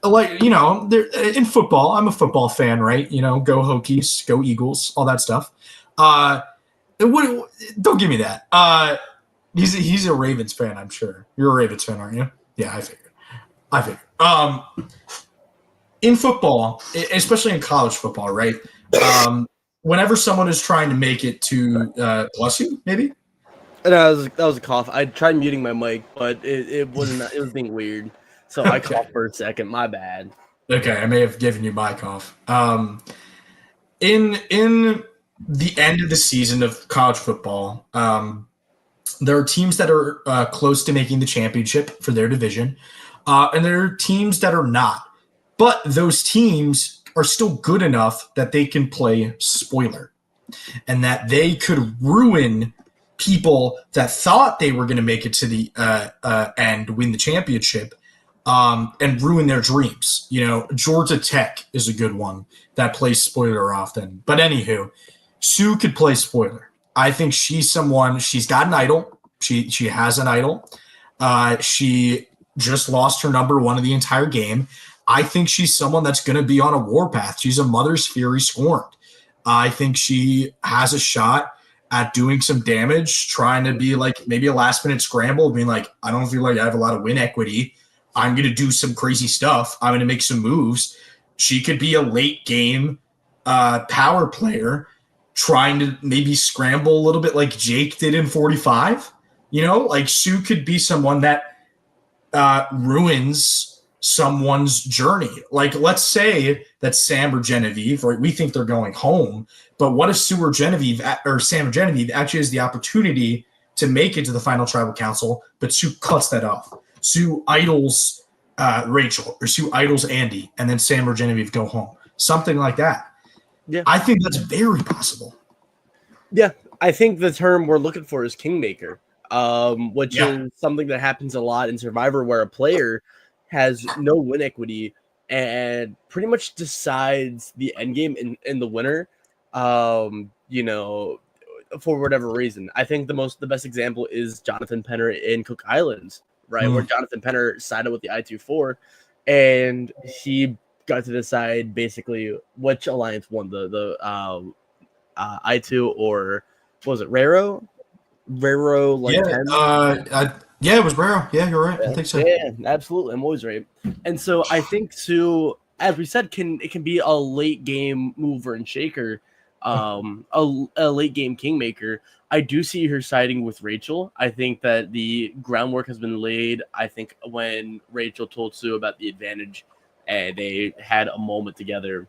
like, in football, I'm a football fan, right? Go Hokies, go Eagles, all that stuff. Don't give me that. He's a Ravens fan, I'm sure. You're a Ravens fan, aren't you? Yeah, I figured. In football, especially in college football, right? Whenever someone is trying to make it to bless you, maybe. No, that was a cough. I tried muting my mic, but it wasn't. It was being weird. So I coughed for a second. My bad. Okay, I may have given you my cough. In the end of the season of college football, there are teams that are close to making the championship for their division, and there are teams that are not. But those teams are still good enough that they can play spoiler, and that they could ruin people that thought they were going to make it to the end, win the championship, and ruin their dreams. Georgia Tech is a good one that plays spoiler often. But anywho, Sue could play spoiler. I think she's got an idol. She has an idol. She just lost her number one of the entire game. I think she's someone that's going to be on a warpath. She's a Mother's Fury scorned. I think she has a shot at doing some damage, trying to be like maybe a last-minute scramble, being like, I don't feel like I have a lot of win equity. I'm going to do some crazy stuff. I'm going to make some moves. She could be a late game power player trying to maybe scramble a little bit like Jake did in 45. Like Sue could be someone that ruins someone's journey. Like, let's say that Sam or Genevieve, right? We think they're going home, but what if Sue or Genevieve or Sam or Genevieve actually has the opportunity to make it to the final tribal council, but Sue cuts that off. Sue idols Rachel, or Sue idols Andy, and then Sam or Genevieve go home. Something like that. Yeah, I think that's very possible. Yeah, I think the term we're looking for is kingmaker, which is something that happens a lot in Survivor, where a player has no win equity and pretty much decides the end game in the winner. For whatever reason. I think the best example is Jonathan Penner in Cook Islands, right? Where Jonathan Penner sided with the I-24 and he got to decide basically which alliance won the I2 or what was it, Raro? Raro, like 10? Yeah, it was Raro. Yeah, you're right. I think so. Yeah, absolutely. I'm always right. And so I think Sue, as we said, it can be a late game mover and shaker, a late game kingmaker. I do see her siding with Rachel. I think that the groundwork has been laid. I think when Rachel told Sue about the advantage and they had a moment together,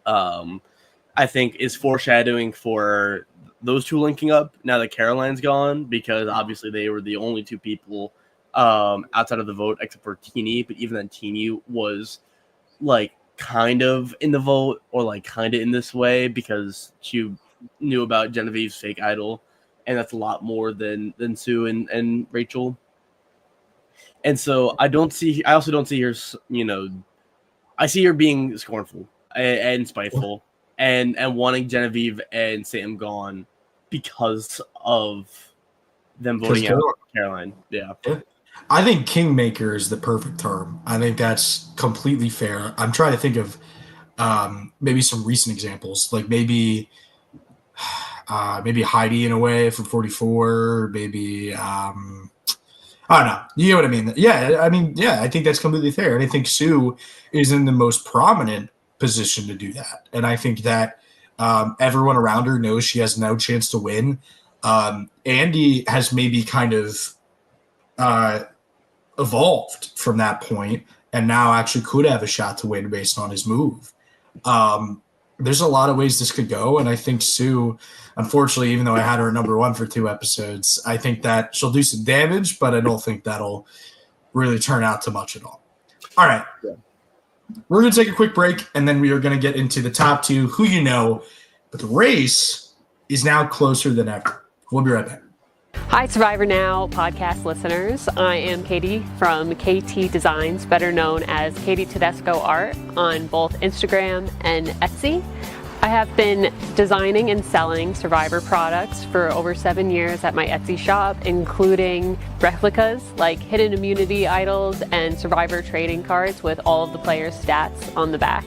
I think is foreshadowing for those two linking up now that Caroline's gone, because obviously they were the only two people outside of the vote, except for Teeny. But even then, Teeny was like kind of in the vote, or like kind of in this way, because she knew about Genevieve's fake idol, and that's a lot more than Sue and Rachel. And so I also don't see her, I see her being scornful and spiteful, and wanting Genevieve and Sam gone because of them voting out Caroline. Yeah. I think kingmaker is the perfect term. I think that's completely fair. I'm trying to think of maybe some recent examples, like maybe Heidi in a way from 44, maybe I don't know. You know what I mean? Yeah, I think that's completely fair. And I think Sue is in the most prominent position to do that. And I think that everyone around her knows she has no chance to win. Andy has maybe kind of evolved from that point and now actually could have a shot to win based on his move. There's a lot of ways this could go, and I think Sue, unfortunately, even though I had her number one for 2 episodes, I think that she'll do some damage, but I don't think that'll really turn out to much at all. All right. Yeah. We're going to take a quick break, and then we are going to get into the top 2, who you know, but the race is now closer than ever. We'll be right back. Hi, Survivor Now podcast listeners. I am Katie from KT Designs, better known as Katie Tedesco Art on both Instagram and Etsy. I have been designing and selling Survivor products for over 7 years at my Etsy shop, including replicas like hidden immunity idols and Survivor trading cards with all of the players' stats on the back.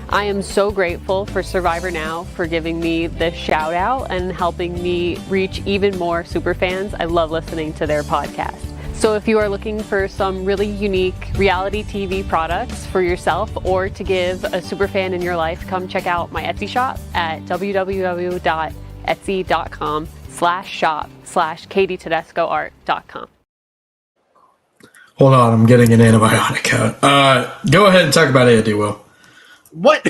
I am so grateful for Survivor Now for giving me this shout out and helping me reach even more superfans. I love listening to their podcast. So if you are looking for some really unique reality TV products for yourself or to give a superfan in your life, come check out my Etsy shop at www.etsy.com/shop/KatieTedescoArt.com. Hold on, I'm getting an antibiotic out. Go ahead and talk about Andy, Will. What?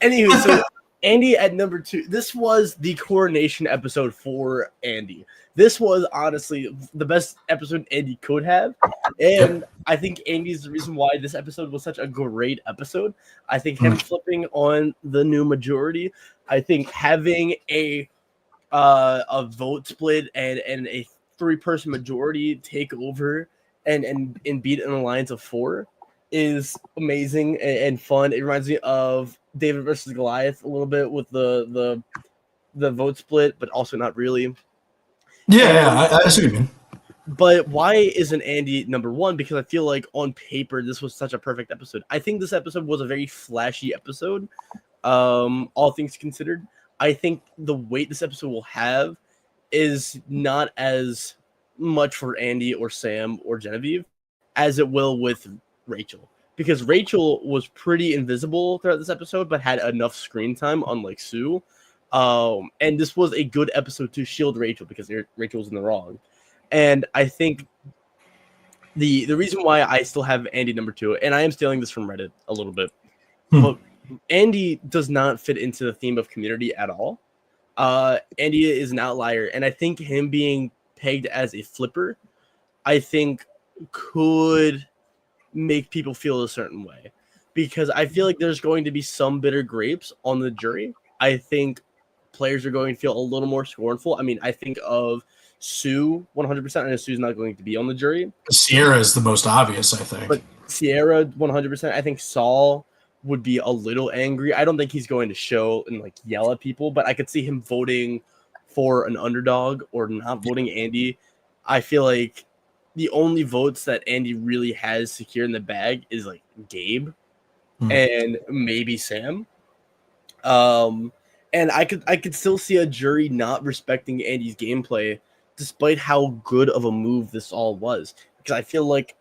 Anyway, so Andy at number 2. This was the coronation episode for Andy. This was honestly the best episode Andy could have. And I think Andy's the reason why this episode was such a great episode. I think him flipping on the new majority, I think having a vote split and a 3-person majority take over and beat an alliance of 4 is amazing and fun. It reminds me of David versus Goliath a little bit with the vote split, but also not really. I see what you mean. But why isn't Andy number 1? Because I feel like on paper this was such a perfect episode. I think this episode was a very flashy episode, all things considered. I think the weight this episode will have is not as much for Andy or Sam or Genevieve as it will with Rachel, because Rachel was pretty invisible throughout this episode but had enough screen time, unlike Sue. And this was a good episode to shield Rachel because Rachel was in the wrong. And I think the reason why I still have Andy number 2, and I am stealing this from Reddit a little bit, but Andy does not fit into the theme of community at all. Andy is an outlier, and I think him being pegged as a flipper, I think could make people feel a certain way, because I feel like there's going to be some bitter grapes on the jury. I think players are going to feel a little more scornful. I mean, I think of Sue 100%. I know Sue's not going to be on the jury. Sierra is the most obvious, I think. But Sierra 100%. I think Saul would be a little angry. I don't think he's going to show and like yell at people, but I could see him voting for an underdog or not voting Andy. I feel like the only votes that Andy really has secure in the bag is like Gabe and maybe Sam. And I could still see a jury not respecting Andy's gameplay despite how good of a move this all was. Because I feel like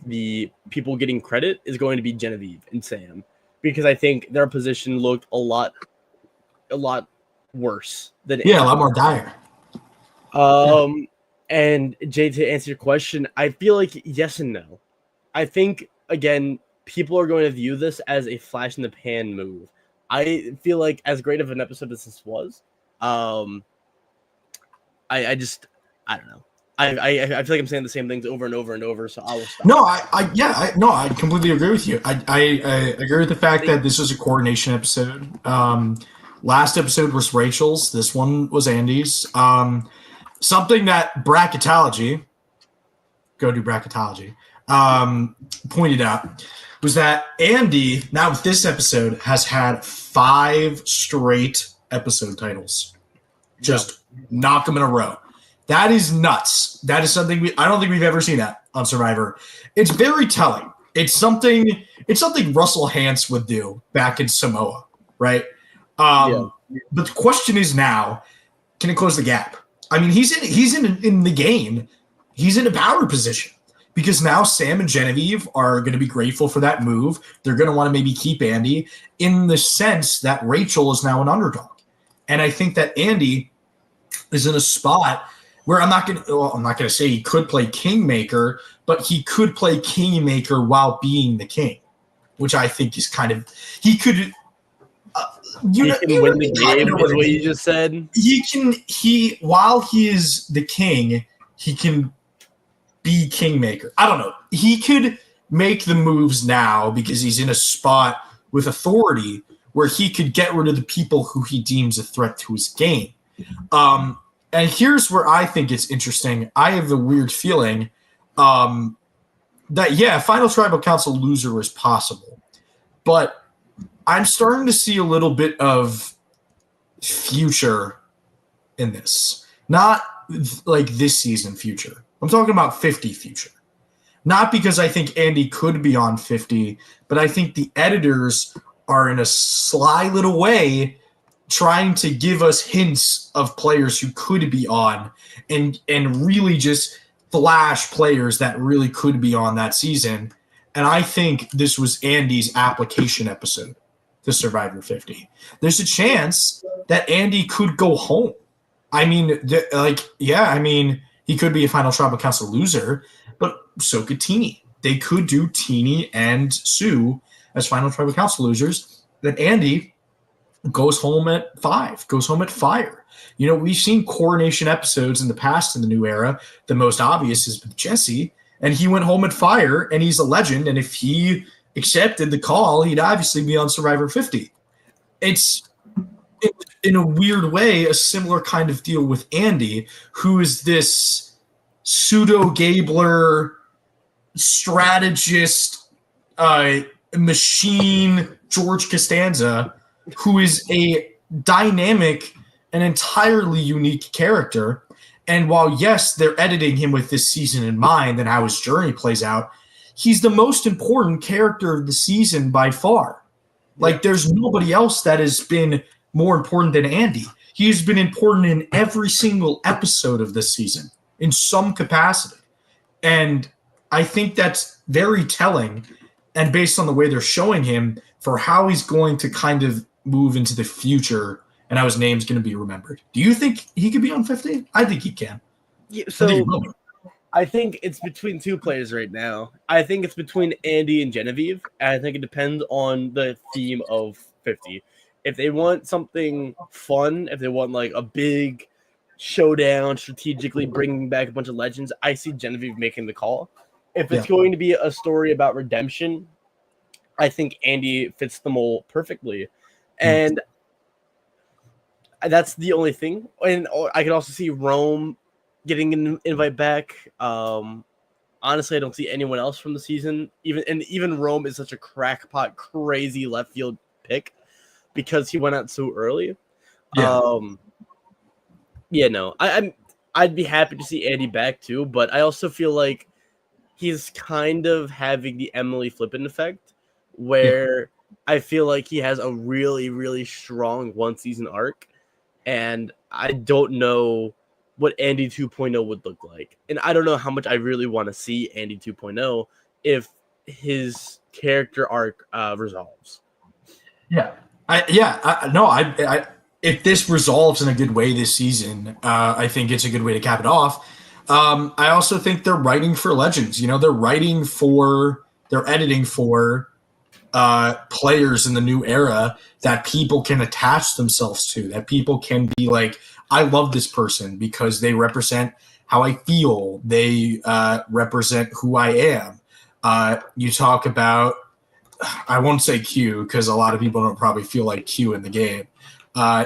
the people getting credit is going to be Genevieve and Sam, because I think their position looked a lot worse than Andy. A lot more dire. And Jay, to answer your question, I feel like yes and no. I think, again, people are going to view this as a flash in the pan move. I feel like as great of an episode as this was, I don't know. I feel like I'm saying the same things over and over and over, so I will stop. No, I completely agree with you. I agree with the fact that this was a coordination episode. Last episode was Rachel's. This one was Andy's. Something that bracketology, go do bracketology, pointed out was that Andy, now with this episode, has had 5 straight episode titles. Just knock them in a row. That is nuts. That is something I don't think we've ever seen that on Survivor. It's very telling. It's something Russell Hantz would do back in Samoa, right? But the question is now, can it close the gap? I mean, he's in the game. He's in a power position because now Sam and Genevieve are going to be grateful for that move. They're going to want to maybe keep Andy in the sense that Rachel is now an underdog. And I think that Andy is in a spot where I'm not going to say he could play Kingmaker, but he could play Kingmaker while being the king, which I think is kind of he could. He can win the game, is what you just said. While he is the king, he can be Kingmaker. I don't know. He could make the moves now because he's in a spot with authority where he could get rid of the people who he deems a threat to his game. And here's where I think it's interesting. I have the weird feeling that, Final Tribal Council loser is possible. But I'm starting to see a little bit of future in this. Not like this season future. I'm talking about 50 future. Not because I think Andy could be on 50, but I think the editors are in a sly little way trying to give us hints of players who could be on and really just flash players that really could be on that season. And I think this was Andy's application episode to Survivor 50. There's a chance that Andy could go home. I mean, he could be a Final Tribal Council loser, but so could Teeny. They could do Teeny and Sue as Final Tribal Council losers. Then Andy goes home at 5, goes home at fire. You know, we've seen coronation episodes in the past in the new era. The most obvious is with Jesse, and he went home at fire, and he's a legend. And if he accepted the call, he'd obviously be on Survivor 50. It's, in a weird way, a similar kind of deal with Andy, who is this pseudo-Gabler strategist machine George Costanza, who is a dynamic and entirely unique character. And while, yes, they're editing him with this season in mind and how his journey plays out, he's the most important character of the season by far. Like, there's nobody else that has been more important than Andy. He's been important in every single episode of this season in some capacity. And I think that's very telling, and based on the way they're showing him, for how he's going to kind of move into the future and how his name's going to be remembered. Do you think he could be on 50? I think he can. Yeah, I think it's between 2 players right now. I think it's between Andy and Genevieve. And I think it depends on the theme of 50. If they want something fun, if they want like a big showdown, strategically bringing back a bunch of legends, I see Genevieve making the call. If it's going to be a story about redemption, I think Andy fits the mold perfectly. And that's the only thing. And I can also see Rome getting an invite back. Honestly, I don't see anyone else from the season. Even Rome is such a crackpot, crazy left field pick because he went out so early. I'd be happy to see Andy back too, but I also feel like he's kind of having the Emily Flippin effect, where I feel like he has a really, really strong one season arc, and I don't know what Andy 2.0 would look like. And I don't know how much I really want to see Andy 2.0 if his character arc resolves. If this resolves in a good way this season, I think it's a good way to cap it off. I also think they're writing for legends. You know, they're editing for players in the new era that people can attach themselves to, that people can be like, I love this person because they represent how I feel. They represent who I am. You talk about, I won't say Q because a lot of people don't probably feel like Q in the game.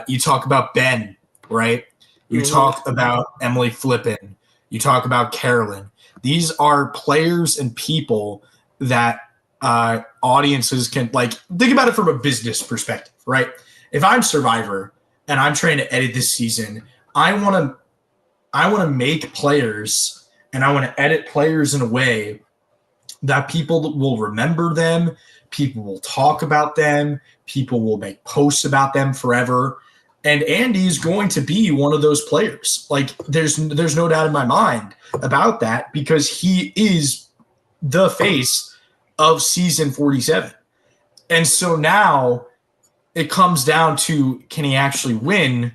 You talk about Ben, right? You talk about Emily Flippin. You talk about Carolyn. These are players and people that audiences can, like, think about it from a business perspective, right? If I'm Survivor and I'm trying to edit this season, I want to make players and I want to edit players in a way that people will remember them, people will talk about them, people will make posts about them forever. And Andy is going to be one of those players. Like, there's no doubt in my mind about that, because he is the face of season 47. And so now it comes down to, can he actually win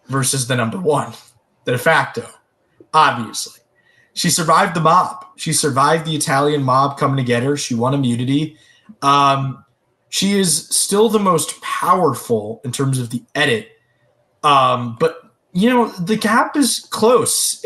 versus the number one, the de facto, obviously. She survived the mob. She survived the Italian mob coming to get her. She won immunity. She is still the most powerful in terms of the edit. But, you know, the gap is close.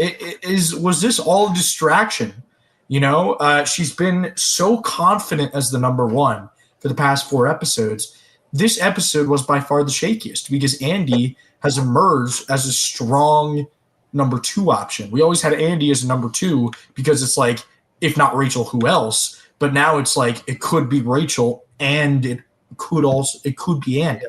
Was this all a distraction? You know, she's been so confident as the number one for the past 4 episodes. This episode was by far the shakiest because Andy has emerged as a strong number 2 option. We always had Andy as a number 2 because it's like, if not Rachel, who else? But now it's like, it could be Rachel and it could be Andy,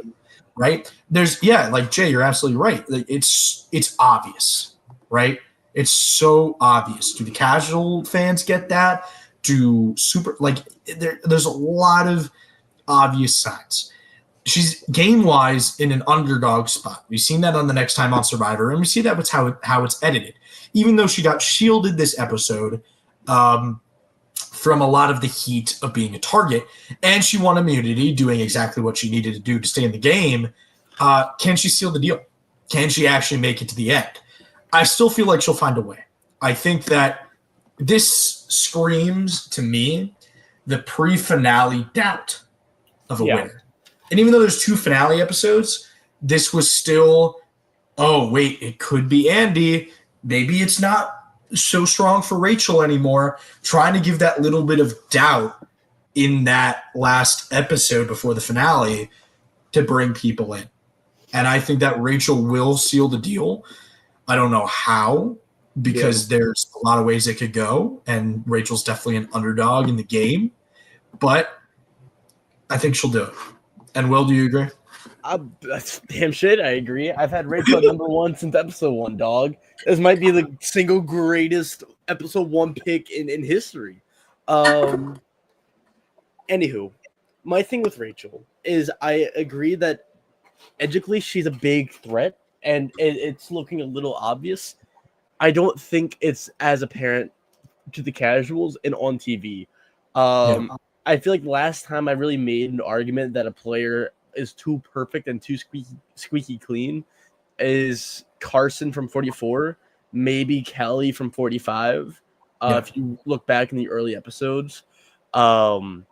right? Like Jay, you're absolutely right. Like, it's obvious, right? It's so obvious. Do the casual fans get that? There's a lot of obvious signs. She's game-wise in an underdog spot. We've seen that on the Next Time on Survivor, and we see that with how it's edited. Even though she got shielded this episode from a lot of the heat of being a target, and she won immunity, doing exactly what she needed to do to stay in the game, can she seal the deal? Can she actually make it to the end? I still feel like she'll find a way. I think that this screams to me the pre-finale doubt of a winner. And even though there's 2 finale episodes, this was still, oh, wait, it could be Andy. Maybe it's not so strong for Rachel anymore. Trying to give that little bit of doubt in that last episode before the finale to bring people in. And I think that Rachel will seal the deal. I don't know how, because there's a lot of ways it could go, and Rachel's definitely an underdog in the game. But I think she'll do it. And Will, do you agree? That's damn shit. I agree. I've had Rachel at number 1 since episode 1, dog. This might be the single greatest episode 1 pick in history. Anywho, my thing with Rachel is I agree that edgically she's a big threat, and it's looking a little obvious. I don't think it's as apparent to the casuals and on TV. I feel like last time I really made an argument that a player is too perfect and too squeaky clean is Carson from 44, maybe Kelly from 45. If you look back in the early episodes, you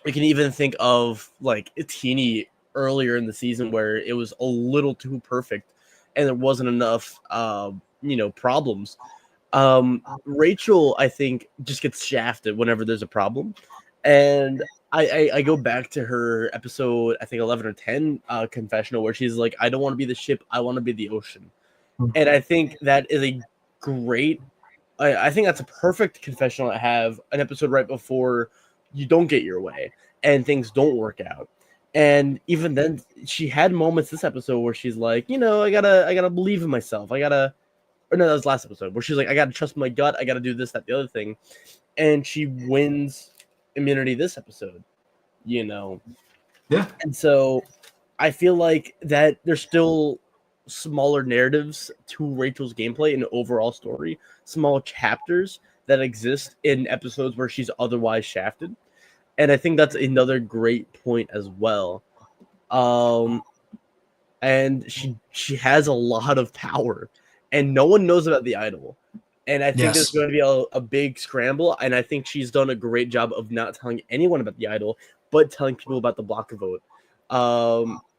can even think of like Teeny earlier in the season where it was a little too perfect and there wasn't enough, problems. Rachel, I think, just gets shafted whenever there's a problem. And I go back to her episode, I think 11 or 10 confessional, where she's like, I don't want to be the ship, I want to be the ocean. And I think that is a great, I think that's a perfect confessional to have an episode right before you don't get your way and things don't work out. And even then, she had moments this episode where she's like, I gotta believe in myself. That was last episode, where she's like, I gotta trust my gut. I gotta do this, that, the other thing. And she wins immunity this episode, Yeah. And so I feel like that there's still smaller narratives to Rachel's gameplay and overall story, small chapters that exist in episodes where she's otherwise shafted. And I think that's another great point as well. And she has a lot of power, and no one knows about the idol. And I think there's going to be a big scramble, and I think she's done a great job of not telling anyone about the idol, but telling people about the block vote.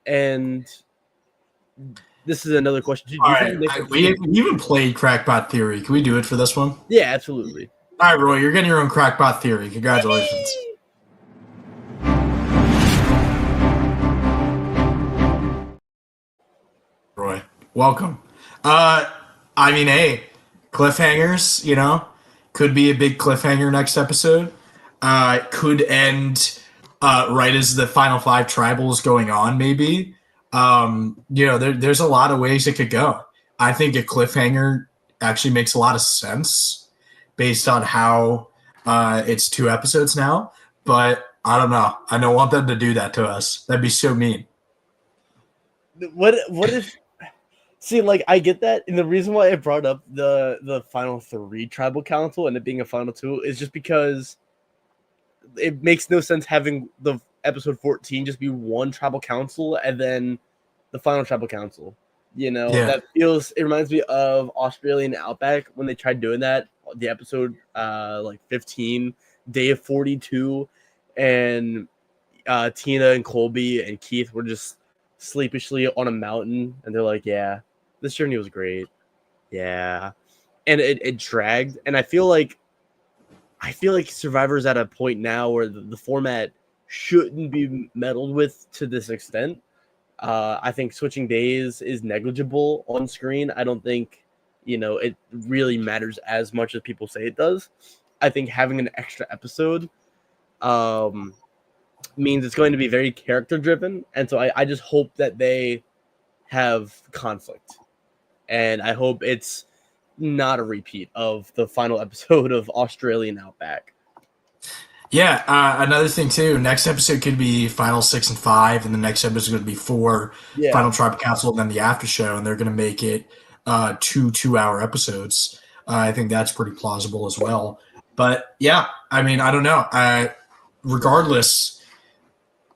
And this is another question. Do you All think right, we even played Crackpot Theory. Can we do it for this one? Yeah, absolutely. All right, Roy, you're getting your own Crackpot Theory. Congratulations. Roy, welcome. I mean, hey, cliffhangers, could be a big cliffhanger next episode. Could end right as the final 5 tribals going on, maybe. There's a lot of ways it could go. I think a cliffhanger actually makes a lot of sense based on how it's 2 episodes now. But I don't know. I don't want them to do that to us. That'd be so mean. What if? See, like, I get that, and the reason why I brought up the final 3 tribal council and it being a final 2 is just because it makes no sense having the episode 14 just be 1 tribal council and then the final tribal council. It reminds me of Australian Outback when they tried doing that. The episode 15, day of 42, and Tina and Colby and Keith were just sleepishly on a mountain, and they're like, yeah, this journey was great. Yeah. And it dragged. And I feel like Survivor's at a point now where the format shouldn't be meddled with to this extent. I think switching days is negligible on screen. I don't think, it really matters as much as people say it does. I think having an extra episode means it's going to be very character driven. And so I just hope that they have conflict. And I hope it's not a repeat of the final episode of Australian Outback. Yeah, another thing too. Next episode could be final 6 and 5, and the next episode is going to be 4 final tribal council, and then the after show, and they're going to make it 2 2-hour episodes. I think that's pretty plausible as well. But yeah, I mean, I don't know. Regardless,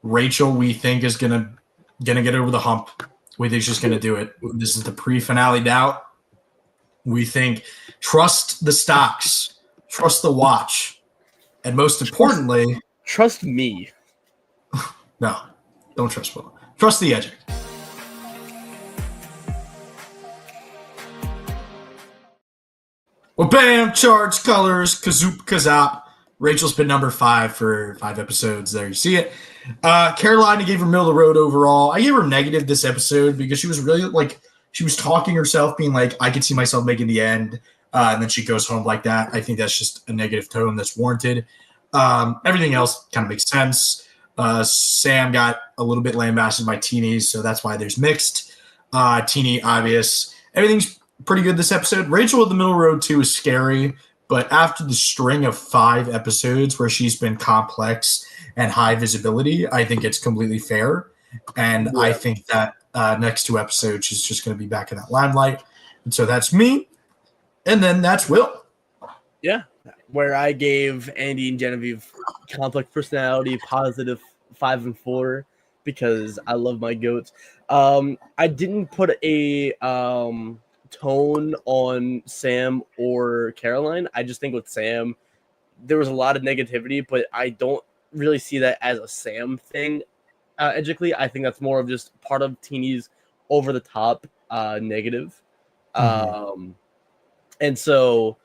Rachel, we think is gonna get over the hump. We think she's gonna do it. This is the pre-finale doubt. We think trust the stocks, trust the watch, and most importantly, trust me. No, don't trust Will. Trust the edge. Well, bam, charge, colors, kazoop, kazop. Rachel's been number 5 for 5 episodes. There, you see it. Carolina gave her middle of the road overall. I gave her negative this episode because she was really she was talking herself, being like, I could see myself making the end. And then she goes home like that. I think that's just a negative tone that's warranted. Everything else kind of makes sense. Sam got a little bit lambasted by Teenies, so that's why there's mixed. Teenie, obvious. Everything's pretty good this episode. Rachel with the middle road too is scary, but after the string of 5 episodes where she's been complex and high visibility, I think it's completely fair. And I think that next 2 episodes she's just going to be back in that limelight. And so that's me. And then that's Will. Yeah, where I gave Andy and Genevieve complex personality, positive 5 and 4, because I love my goats. I didn't put a tone on Sam or Caroline. I just think with Sam, there was a lot of negativity, but I don't really see that as a Sam thing. Edgically, I think that's more of just part of Teeny's over the top negative. And so,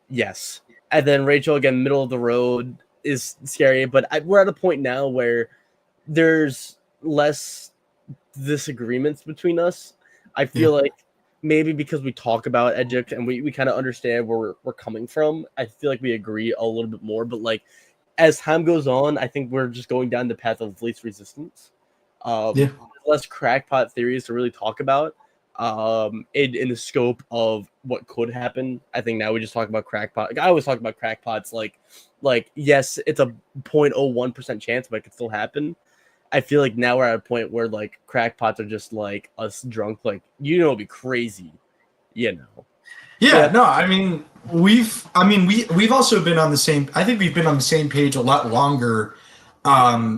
yes. And then Rachel, again, middle of the road is scary, but we're at a point now where there's less disagreements between us. I feel like maybe because we talk about Edgic and we kind of understand where we're coming from, I feel like we agree a little bit more. But as time goes on, I think we're just going down the path of least resistance. Less crackpot theories to really talk about in the scope of what could happen. I think now we just talk about crackpot. I always talk about crackpots like yes, it's a 0.01% chance, but it could still happen. I feel like now we're at a point where crackpots are just like us drunk, it'd be crazy, Yeah, no, I mean we've also been on the same. I think we've been on the same page a lot longer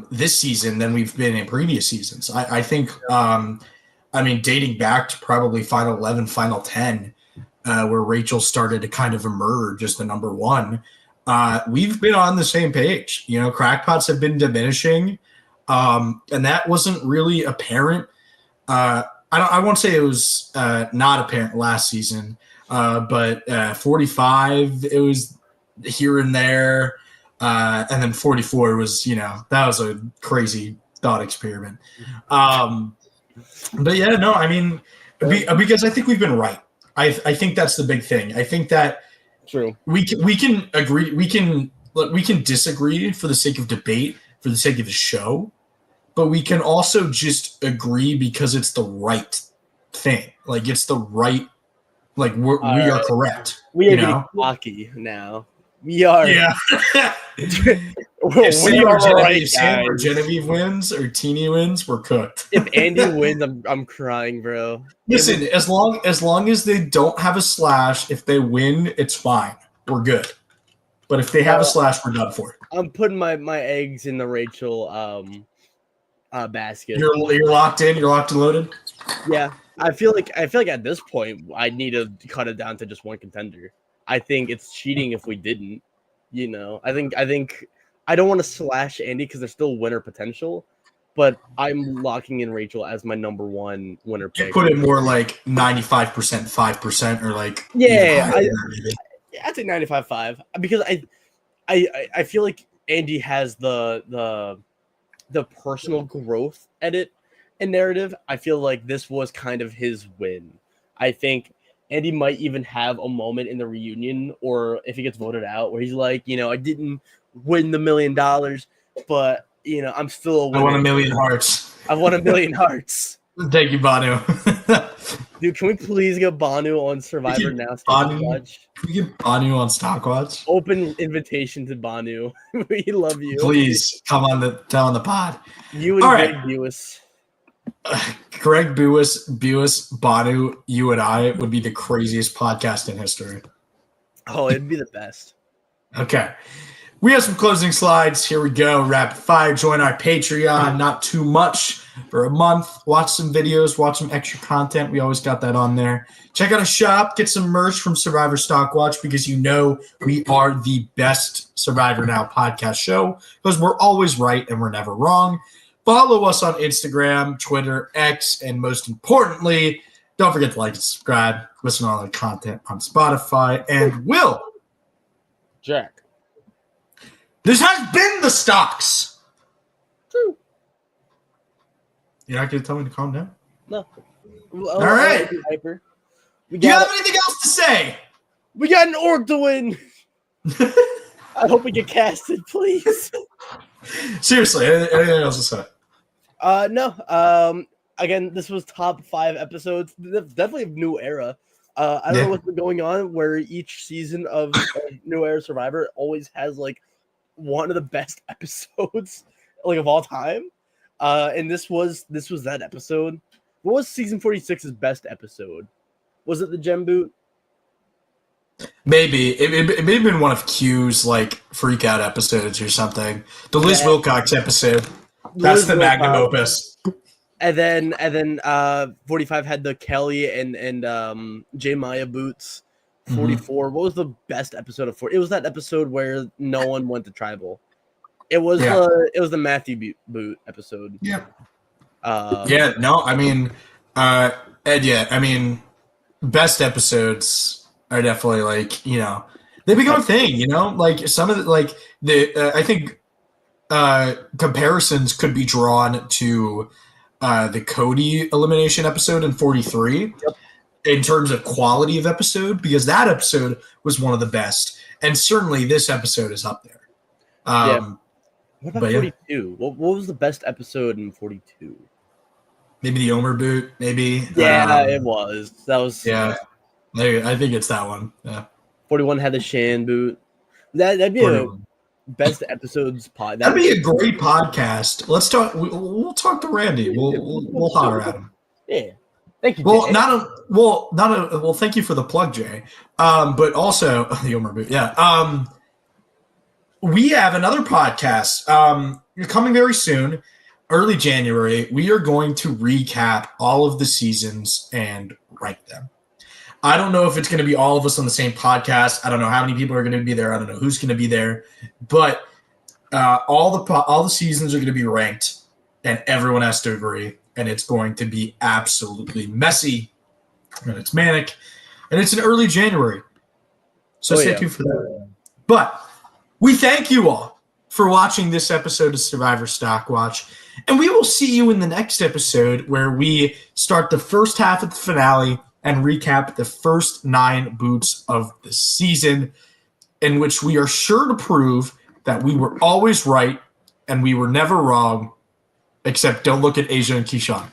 this season than we've been in previous seasons. I think dating back to probably Final 11, Final 10, where Rachel started to kind of emerge as the number 1. We've been on the same page. Crackpots have been diminishing. And that wasn't really apparent. I won't say it was not apparent last season, but 45 it was here and there, and then 44 was that was a crazy thought experiment. But yeah, no, I mean, because I think we've been right. I think that's the big thing. I think that true. We can agree. We can disagree for the sake of debate, for the sake of the show, but we can also just agree because it's the right thing. Like it's the right. Like we are correct. We are getting cocky now. We are. Yeah. If Genevieve wins or Teeny wins, we're cooked. If Andy wins, I'm crying, bro. Listen, as long as they don't have a slash, if they win, it's fine. We're good. But if they have a slash, we're done for. I'm putting my eggs in the Rachel basket. You're locked in. You're locked and loaded. Yeah, I feel like at this point I need to cut it down to just one contender. I think it's cheating if we didn't. I think I don't want to slash Andy because there's still winner potential, but I'm locking in Rachel as my number one winner pick. You put it more like 95%, 5%, or like I'd say 95.5 because I feel like Andy has the personal growth edit and narrative. I feel like this was kind of his win. I think Andy might even have a moment in the reunion, or if he gets voted out, where he's like, I didn't win the $1 million, but I'm still a winner. I won 1 million hearts. I won 1 million hearts. Thank you, Banu. Dude, can we please get Banu on Survivor now? StockWatch. Can we get Banu on StockWatch? Open invitation to Banu. We love you. Please come on the pod. You and Greg Buis. Greg Buis, Banu, you and I would be the craziest podcast in history. Oh, it'd be the best. Okay. We have some closing slides. Here we go. Rapid fire. Join our Patreon. Not too much for a month. Watch some videos. Watch some extra content. We always got that on there. Check out a shop. Get some merch from Survivor StockWatch because we are the best Survivor Now podcast show because we're always right and we're never wrong. Follow us on Instagram, Twitter, X, and most importantly, don't forget to like and subscribe. Listen to all the content on Spotify. And Will. Jack. This has been the Stocks. True. You're not going to tell me to calm down? No. All right. Do you have anything else to say? We got an org to win. I hope we get casted, please. Seriously, anything else to say? No. Again, this was top 5 episodes. Definitely a new era. I don't know what's been going on where each season of New Era Survivor always has like one of the best episodes like of all time. And this was that episode. What was season 46's best episode? Was it the gem boot? Maybe. It may have been one of Q's like freak out episodes or something. The Liz Wilcox episode. That's the magnum opus. And then 45 had the Kelly and J Maya boots. 44. What was the best episode of 40? It was that episode where no one went to tribal. It was the Matthew boot episode. Yeah. I mean, Ed, I mean, best episodes are definitely like, they become a thing, like some of the, I think comparisons could be drawn to the Cody elimination episode in 43 in terms of quality of episode, because that episode was one of the best. And certainly this episode is up there. What about 42? What was the best episode in 42? Maybe the Omer boot, maybe. Yeah, it was. That was. Yeah. I think it's that one. Yeah. 41 had the Shan boot. That'd be 41. A best episodes pod. That'd be a great podcast. Let's talk. We'll talk to Randy. We'll holler at him. Yeah. Thank you. Well, Jay. Thank you for the plug, Jay. But also the Omer boot. Yeah. We have another podcast coming very soon, early January. We are going to recap all of the seasons and rank them. I don't know if it's going to be all of us on the same podcast. I don't know how many people are going to be there. I don't know who's going to be there. But all the seasons are going to be ranked, and everyone has to agree. and it's going to be absolutely messy, and it's manic, and it's in early January. So stay tuned for that. But we thank you all for watching this episode of Survivor StockWatch, and we will see you in the next episode where we start the first half of the finale and recap the first 9 boots of the season, in which we are sure to prove that we were always right and we were never wrong, except don't look at Asia and Keyshawn.